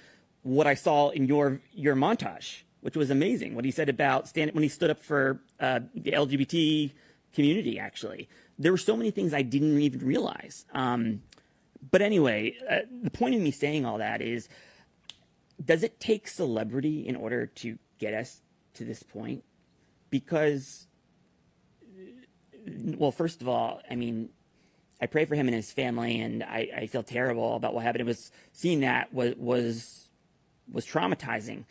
what I saw in your montage, which was amazing. What he said about when he stood up for the LGBT community, actually. There were so many things I didn't even realize. But anyway, the point of me saying all that is, does it take celebrity in order to get us to this point? Because, well, first of all, I mean, I pray for him and his family, and I feel terrible about what happened. It was seeing that was traumatizing,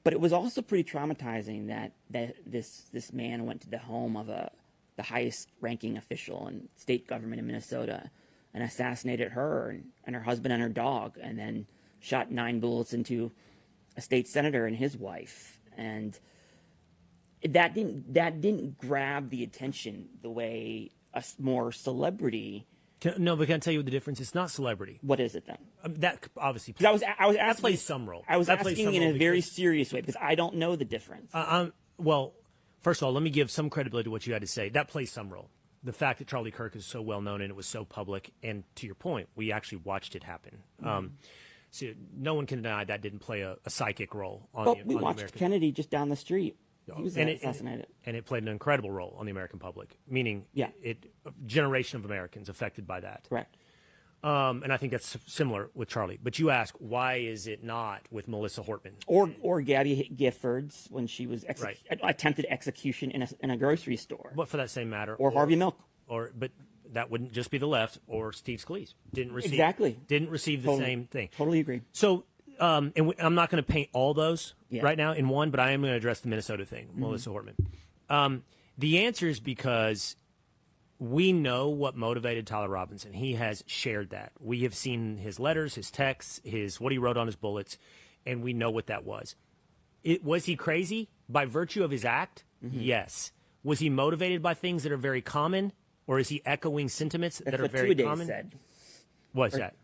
but it was also pretty traumatizing that this man went to the home of the highest ranking official in state government in Minnesota and assassinated her and her husband and her dog, and then shot 9 bullets into a state senator and his wife. And that didn't grab the attention the way a more celebrity.
No, but can I tell you what the difference? It's not celebrity.
What is it then?
That obviously
I was asking,
that plays some role.
I was asking in a very serious way because I don't know the difference.
Well, first of all, let me give some credibility to what you had to say. That plays some role. The fact that Charlie Kirk is so well known and it was so public, and to your point, we actually watched it happen. So no one can deny that didn't play a psychic role on the
we watched
American.
Kennedy just down the street. He was assassinated.
And it played an incredible role on the American public, meaning a generation of Americans affected by that.
Correct.
And I think that's similar with Charlie. But you ask, why is it not with Melissa Hortman?
Or Gabby Giffords when she was attempted execution in a grocery store.
But for that same matter.
Or Harvey Milk.
But that wouldn't just be the left, or Steve Scalise. Didn't receive the same thing.
Totally agree.
So, I'm not going to paint all those right now in one, but I am going to address the Minnesota thing, Melissa Hortman. The answer is because we know what motivated Tyler Robinson. He has shared that. We have seen his letters, his texts, what he wrote on his bullets, and we know what that was. Was he crazy by virtue of his act? Yes. Was he motivated by things that are very common? Or is he echoing sentiments that are very common?
Said.
What's that?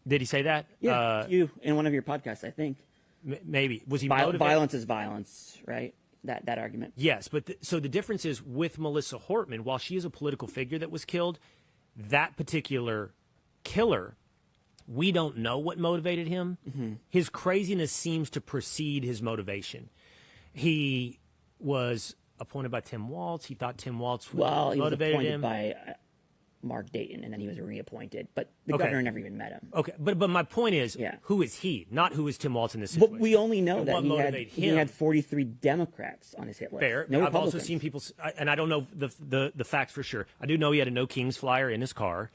Did he say that?
Yeah, you in one of your podcasts, I think.
Maybe. Was he motivated?
Violence is violence, right? That argument.
Yes, but so the difference is with Melissa Hortman, while she is a political figure that was killed, that particular killer, we don't know what motivated him. His craziness seems to precede his motivation. He was appointed by Tim Walz. He thought Tim Walz motivated
he was appointed
him.
by Mark Dayton, and then he was reappointed. But the governor never even met him.
Okay, but my point is, who is he? Not who is Tim Walz in this situation.
But we only know that he had 43 Democrats on his hit list.
Fair.
No
I've also seen people, and I don't know the facts for sure. I do know he had a No Kings flyer in his car,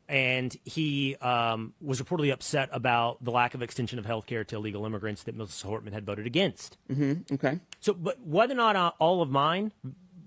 and he was reportedly upset about the lack of extension of health care to illegal immigrants that Melissa Hortman had voted against.
Okay.
So, but whether or not all of mine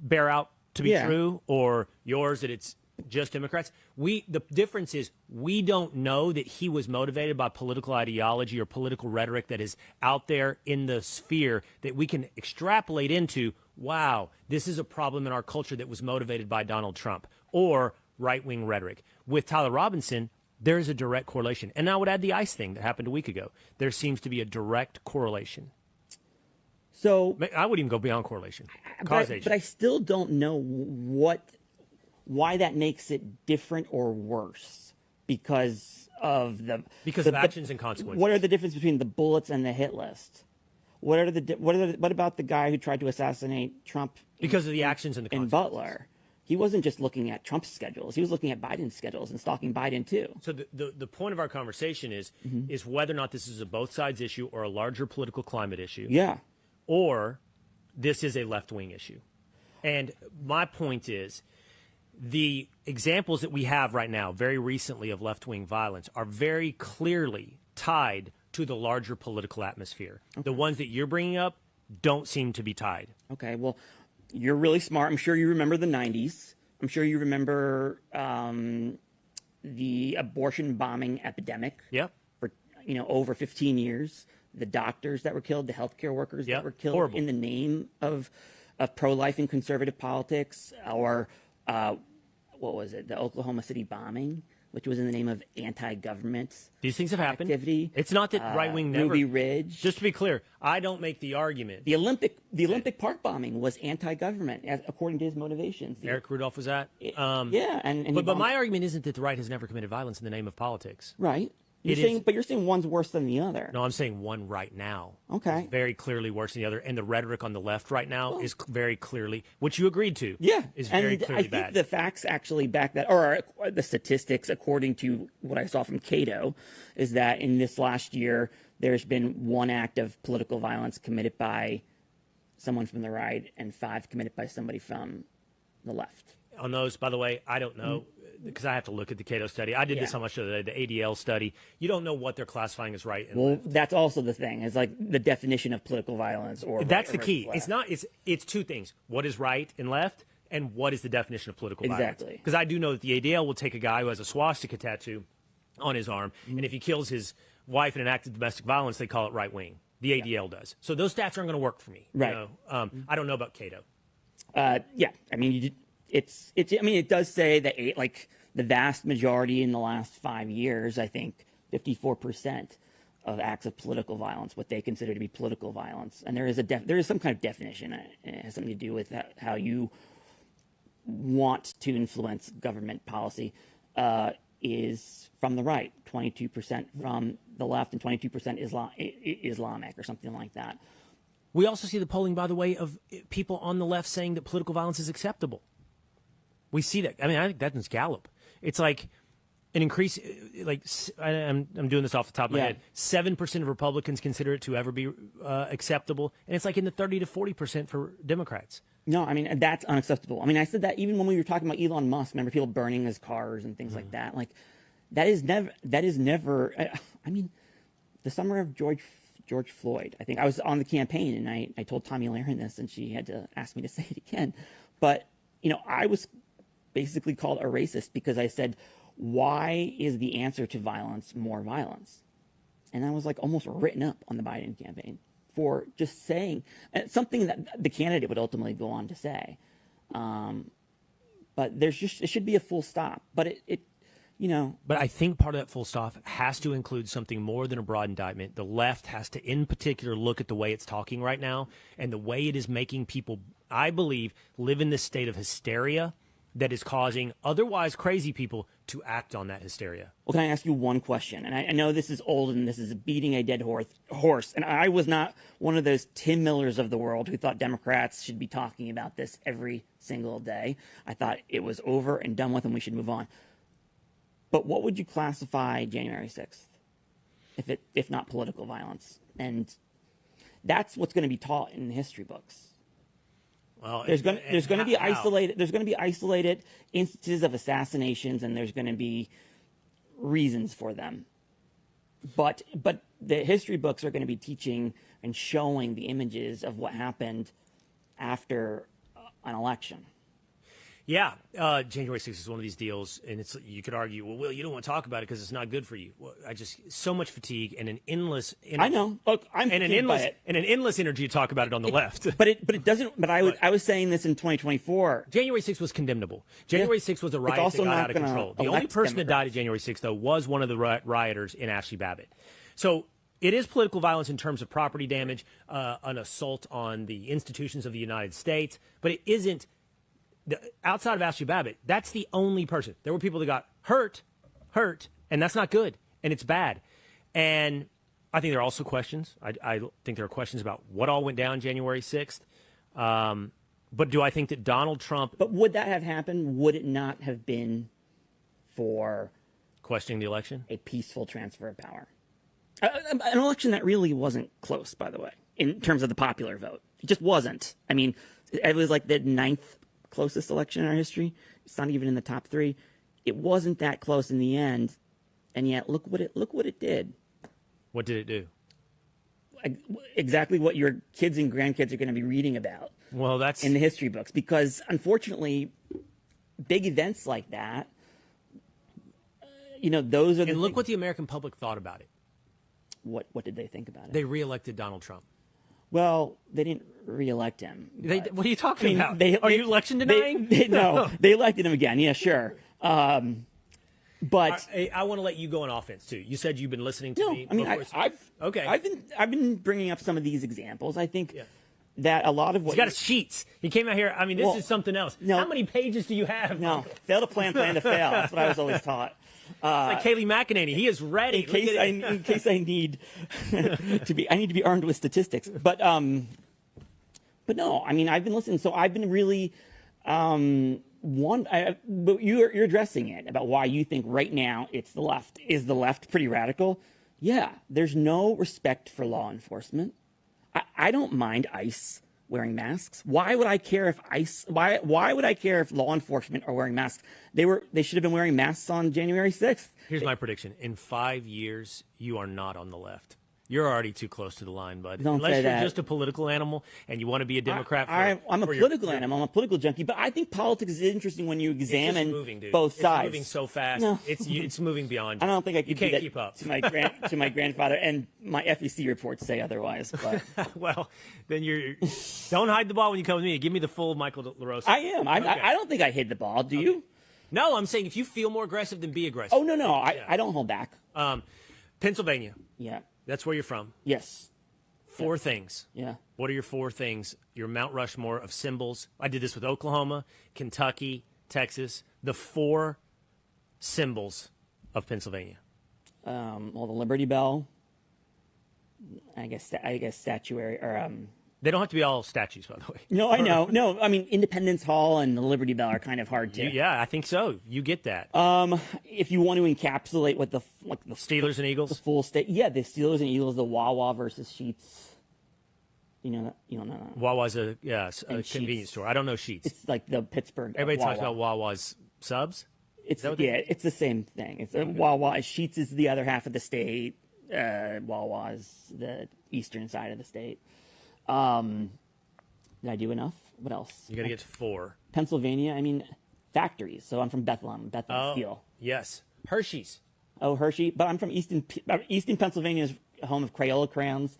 bear out to be true, or yours that it's just Democrats, the difference is we don't know that he was motivated by political ideology or political rhetoric that is out there in the sphere that we can extrapolate into, wow, this is a problem in our culture that was motivated by Donald Trump or right-wing rhetoric. With Tyler Robinson, there is a direct correlation. And I would add the ICE thing that happened a week ago. There seems to be a direct correlation.
So
I wouldn't even go beyond correlation. Causation.
But I still don't know why that makes it different or worse because of
actions and consequences.
What are the difference between the bullets and the hit list? What about the guy who tried to assassinate Trump?
Because of the actions and the consequences.
In Butler, he wasn't just looking at Trump's schedules; he was looking at Biden's schedules and stalking Biden too.
So the point of our conversation is whether or not this is a both sides issue or a larger political climate issue.
Yeah.
Or this is a left-wing issue. And my point is, the examples that we have right now, very recently, of left-wing violence are very clearly tied to the larger political atmosphere. Okay. The ones that you're bringing up don't seem to be tied.
Okay, well, you're really smart. I'm sure you remember the 90s. I'm sure you remember the abortion bombing epidemic.
Yep.
For over 15 years. The doctors that were killed, the healthcare workers that were killed in the name of pro-life and conservative politics, or what was it, the Oklahoma City bombing, which was in the name of anti-government.
These things have happened.
Activity.
It's not that right-wing never.
Ruby Ridge.
Just to be clear, I don't make the argument.
The Olympic Park bombing was anti-government, according to his motivations.
Eric Rudolph was that.
But
my argument isn't that the right has never committed violence in the name of politics.
Right. You're saying one's worse than the other.
No, I'm saying one right now.
Okay.
Is very clearly worse than the other, and the rhetoric on the left right now is very clearly, which you agreed to.
Yeah,
is very clearly
bad. I think
bad.
the facts actually back that, or the statistics, according to what I saw from Cato, is that in this last year there's been 1 act of political violence committed by someone from the right, and 5 committed by somebody from the left.
On those, by the way, I don't know. Because I have to look at the Cato study. I did this on my show today, the ADL study. You don't know what they're classifying as right and left.
That's also the thing. It's like the definition of political violence, or
that's the key. It's not. It's 2 things. What is right and left, and what is the definition of political violence?
Exactly.
Because I do know that the ADL will take a guy who has a swastika tattoo on his arm, and if he kills his wife in an act of domestic violence, they call it right wing. The ADL does. So those stats aren't going to work for me.
Right.
I don't know about Cato.
Yeah. I mean, it does say that the vast majority in the last 5 years, I think 54% of acts of political violence, what they consider to be political violence, and there is some kind of definition. It has something to do with how you want to influence government policy. Is from the right, 22% from the left, and 22% Islamic, or something like that.
We also see the polling, by the way, of people on the left saying that political violence is acceptable. We see that. I mean, I think that's Gallup. It's like an increase, I'm doing this off the top of my head. 7% of Republicans consider it to ever be acceptable, and it's like in the 30 to 40% for Democrats.
No, I mean, that's unacceptable. I mean, I said that even when we were talking about Elon Musk. Remember people burning his cars and things like that. Like, that is never. I mean, the summer of George Floyd. I think I was on the campaign, and I told Tommy Lahren this, and she had to ask me to say it again. But I was basically called a racist because I said, why is the answer to violence more violence? And I was like almost written up on the Biden campaign for just saying something that the candidate would ultimately go on to say. But it should be a full stop. But
But I think part of that full stop has to include something more than a broad indictment. The left has to, in particular, look at the way it's talking right now and the way it is making people, I believe, live in this state of hysteria that is causing otherwise crazy people to act on that hysteria.
Well, can I ask you one question? And I know this is old and this is beating a dead horse. And I was not one of those Tim Millers of the world who thought Democrats should be talking about this every single day. I thought it was over and done with and we should move on. But what would you classify January 6th, if not political violence? And that's what's going to be taught in the history books.
Well,
there's going to be isolated instances of assassinations, and there's going to be reasons for them. But the history books are going to be teaching and showing the images of what happened after an election.
Yeah, January 6th is one of these deals, and you could argue, well, Will, you don't want to talk about it because it's not good for you. Well, so much fatigue and an endless.
I know. Look, I'm
and an endless energy to talk about it on the left.
But it doesn't. But I was saying this in 2024.
January 6th was condemnable. January 6th was a riot that got out of control. The only person that died at January 6th, though, was one of the rioters in Ashley Babbitt. So it is political violence in terms of property damage, an assault on the institutions of the United States, but it isn't. Outside of Ashley Babbitt, that's the only person. There were people that got hurt, and that's not good, and it's bad. And I think there are also questions. I think there are questions about what all went down January 6th. But do I think that Donald Trump...
But would that have happened? Would it not have been for...
questioning the election?
A peaceful transfer of power. An election that really wasn't close, by the way, in terms of the popular vote. It just wasn't. I mean, It was like the 9th closest election in our history. It's not even in the top 3. It wasn't that close in the end, and yet look what it did.
What did it do?
Exactly what your kids and grandkids are going to be reading about.
Well, that's
in the history books, because unfortunately, big events like that, those are.
And look what the American public thought about it.
What did they think about it?
They reelected Donald Trump.
Well, they didn't reelect him.
What are you talking about? Are you election denying?
No, they elected him again. Yeah, sure. But
I want to let you go on offense too. You said you've been listening to me.
I mean, I've been bringing up some of these examples. I think that a lot of what
he's got his sheets. He came out here. I mean, this is something else.
No,
how many pages do you have?
No, fail to plan to fail. That's what I was always taught.
Like Kayleigh McEnany, he is ready.
In case I need to be armed with statistics. But no, I mean, I've been listening. So I've been really. But you're addressing it about why you think right now it's the left. Is the left pretty radical? Yeah, there's no respect for law enforcement. I don't mind ICE wearing masks. Why would I care if ICE? Why would I care if law enforcement are wearing masks? They should have been wearing masks on January 6th.
Here's my prediction: in 5 years, you are not on the left. You're already too close to the line, bud. Unless you're just a political animal and you want to be a Democrat.
I'm a political animal. I'm a political junkie. But I think politics is interesting when you examine both sides.
It's moving so fast.
No.
It's moving beyond.
I don't think I could
keep up.
To my grandfather, and my FEC reports say otherwise. But.
Well, then don't hide the ball when you come with me. Give me the full Michael LaRosa.
I am. Okay. I don't think I hid the ball. Do you?
No, I'm saying if you feel more aggressive, then be aggressive.
Oh no, I don't hold back.
Pennsylvania.
Yeah.
That's where you're from.
Yes.
4 things.
Yeah.
What are your 4 things? Your Mount Rushmore of symbols. I did this with Oklahoma, Kentucky, Texas. The 4 symbols of Pennsylvania.
Well, the Liberty Bell. I guess statuary or.
They don't have to be all statues, by the way.
No, I know. No, I mean Independence Hall and the Liberty Bell are kind of hard to.
Yeah, I think so. You get that.
If you want to encapsulate what the
Steelers and Eagles,
the full state. Yeah, the Steelers and Eagles, the Wawa versus Sheetz. You know that.
Wawa's a convenience store. I don't know Sheetz.
It's like the Pittsburgh.
Everybody
Wawa.
talks about Wawa's subs.
It's the same thing. It's Wawa. Sheetz is the other half of the state. Wawa is the eastern side of the state. Did I do enough? What else?
You got to get to 4.
Pennsylvania. I mean, factories. So I'm from Bethlehem Steel.
Yes, Hershey's.
Oh, Hershey. But I'm from Easton Pennsylvania is home of Crayola crayons,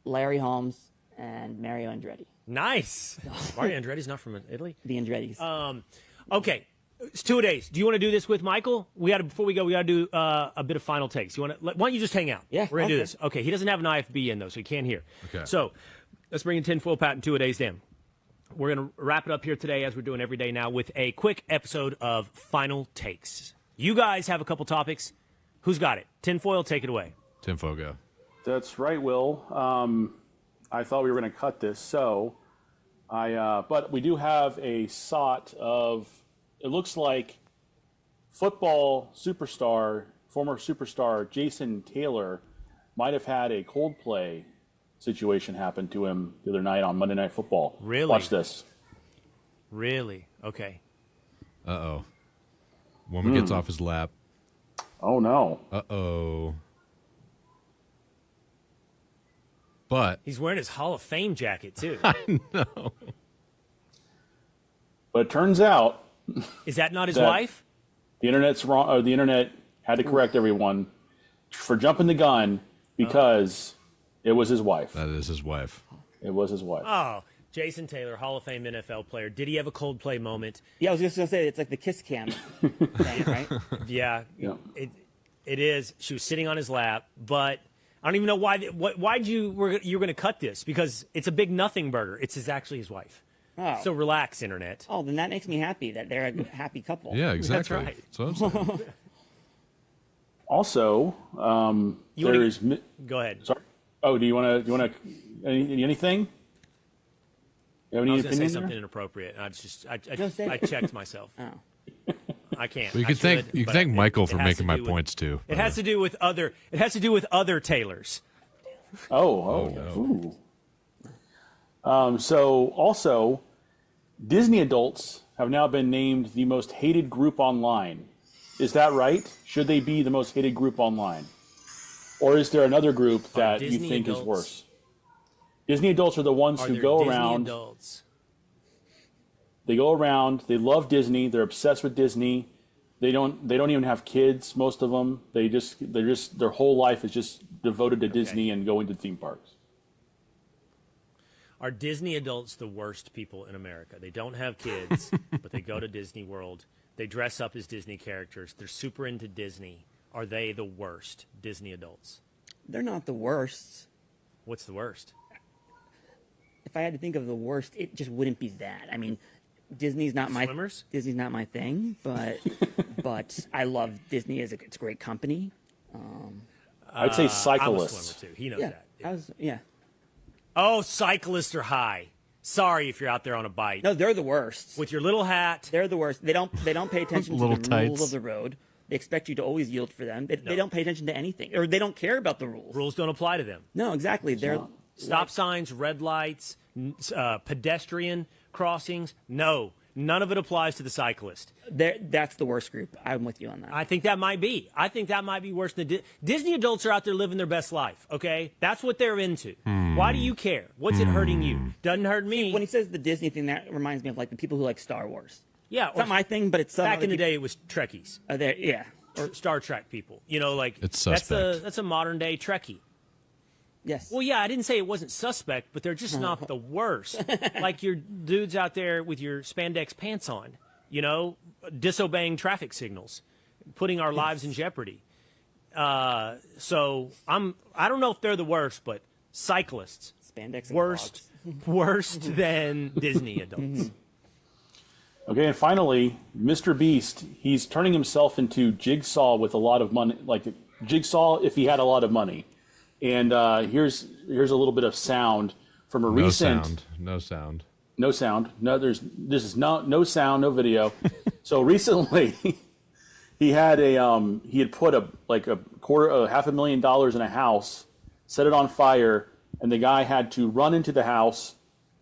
Larry Holmes, and Mario Andretti.
Nice. Mario Andretti's not from Italy.
The Andrettis.
Okay. It's 2 days. Do you want to do this with Michael? Before we go, we got to do a bit of final takes. Why don't you just hang out?
Yeah.
We're going to do this. Okay. He doesn't have an IFB in, though, so he can't hear.
Okay.
So let's bring in tinfoil Pat and 2 days, Dan. We're going to wrap it up here today, as we're doing every day now, with a quick episode of Final Takes. You guys have a couple topics. Who's got it? Tinfoil, take it away.
Tinfoil, go.
That's right, Will. I thought we were going to cut this, but we do have a SOT of. It looks like football superstar, former superstar Jason Taylor might have had a Coldplay situation happen to him the other night on Monday Night Football.
Really?
Watch this.
Really? Okay.
Uh-oh. Woman gets off his lap.
Oh, no.
Uh-oh. But
he's wearing his Hall of Fame jacket, too.
I know.
But it turns out...
Is that not his wife?
The internet's wrong. Or the internet had to correct everyone for jumping the gun because it was his wife.
That is his wife.
It was his wife.
Oh, Jason Taylor, Hall of Fame NFL player. Did he have a Coldplay moment?
Yeah, I was just going to say, it's like the kiss cam thing, right?
Yeah. It is. She was sitting on his lap, but I don't even know why'd you're going to cut this, because it's a big nothing burger. It's actually his wife.
Oh.
So relax, internet.
Oh, then that makes me happy that they're a happy couple.
Yeah, exactly.
That's right.
So I'm saying.
Also,
go ahead.
Sorry. Oh, do you want to anything? You have any
I was going to say
opinion
something
there?
inappropriate. I checked myself.
Oh.
I can't.
Well, you can thank Michael for making my points too.
It has to do with other Taylors.
Oh.
no.
Ooh. So also, Disney adults have now been named the most hated group online. Is that right? Should they be the most hated group online? Or is there another group that you think is worse? Disney adults are the ones who go around.
Adults?
They go around. They love Disney. They're obsessed with Disney. They don't even have kids. Most of them. They're just their whole life is just devoted to Disney and going to theme parks.
Are Disney adults the worst people in America? They don't have kids, but they go to Disney World. They dress up as Disney characters. They're super into Disney. Are they the worst Disney adults?
They're not the worst.
What's the worst?
If I had to think of the worst, it just wouldn't be that. I mean, Disney's not my thing, but I love Disney it's a great company.
I'd say cyclists.
I'm a swimmer too. He knows that.
Yeah.
Oh, cyclists are high. Sorry if you're out there on a bike.
No, they're the worst.
With your little hat.
They're the worst. They don't pay attention to the rules of the road. They expect you to always yield for them. They don't pay attention to anything, or they don't care about the rules.
Rules don't apply to them.
No, exactly. They're
stop signs, red lights, pedestrian crossings. No, none of it applies to the cyclist.
That's the worst group. I'm with you on that.
I think that might be. I think that might be worse than Disney adults are out there living their best life. Okay, that's what they're into. Why do you care? What's it hurting you? Doesn't hurt me.
When he says the Disney thing, that reminds me of like the people who like Star Wars.
Yeah,
it's not my thing, but it's some
back in the day. It was Trekkies.
Yeah,
or Star Trek people. You know, like
it's suspect.
That's a modern day Trekkie.
Yes.
Well, yeah, I didn't say it wasn't suspect, but they're just not the worst. Like your dudes out there with your spandex pants on, you know, disobeying traffic signals, putting our lives in jeopardy. So I don't know if they're the worst, but cyclists,
spandex,
worst than Disney adults.
Okay, and finally, Mr. Beast, he's turning himself into Jigsaw with a lot of money, like Jigsaw if he had a lot of money. And here's a little bit of sound from a recent.
No sound.
No sound. No, this is no sound, no video. So recently, he had put $500,000 in a house, set it on fire, and the guy had to run into the house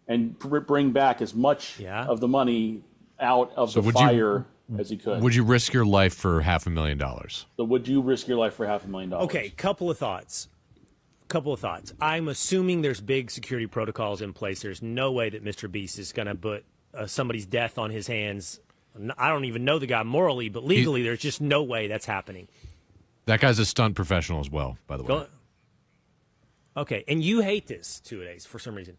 and bring back as much of the money out of the fire as he could.
Would you risk your life for $500,000?
So would you risk your life for $500,000?
Okay, couple of thoughts. I'm assuming there's big security protocols in place. There's no way that Mr. Beast is going to put somebody's death on his hands. I don't even know the guy morally, but legally, there's just no way that's happening.
That guy's a stunt professional as well, by the way.
Okay, and you hate this, two-a-days, for some reason.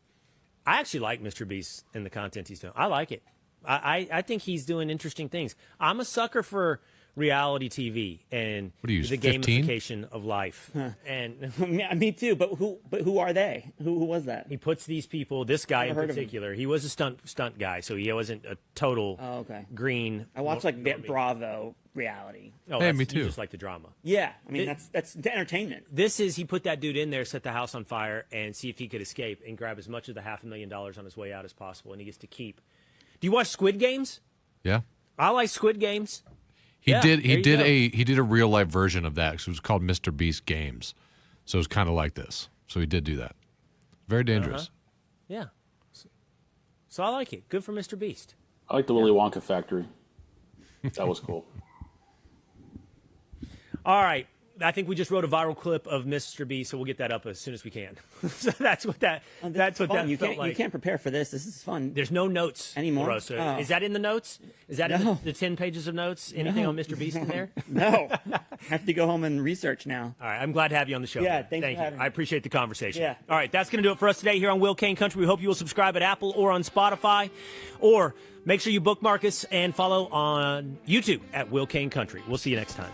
I actually like Mr. Beast and the content he's doing. I like it. I think he's doing interesting things. I'm a sucker for reality TV and the
15?
gamification of life. And
me too. But who are they? Who was that?
He puts these people. This guy in particular, he was a stunt guy, so he wasn't a total green.
I watch like Bravo reality.
Oh,
hey, me too.
You just like the drama.
Yeah, I mean that's the entertainment.
He put that dude in there, set the house on fire, and see if he could escape and grab as much of the $500,000 on his way out as possible, and he gets to keep. Do you watch Squid Games?
Yeah,
I like Squid Games.
He did a real life version of that. It was called Mr. Beast Games, so it was kind of like this. So he did do that. Very dangerous.
Yeah. So I like it. Good for Mr. Beast.
I like the Willy Wonka factory. That was cool.
All right. I think we just wrote a viral clip of Mr. Beast, so we'll get that up as soon as we can. So that's what that felt like.
You can't prepare for this. This is fun.
There's no notes
anymore.
LaRosa. Is that in the notes? Is that in the 10 pages of notes? Anything on Mr. Beast in there?
No. I have to go home and research now.
All right. I'm glad to have you on the show.
Yeah,
thank you.
I
appreciate the conversation.
Yeah.
All right. That's going to do it for us today here on Will Cain Country. We hope you will subscribe at Apple or on Spotify, or make sure you bookmark us and follow on YouTube at Will Cain Country. We'll see you next time.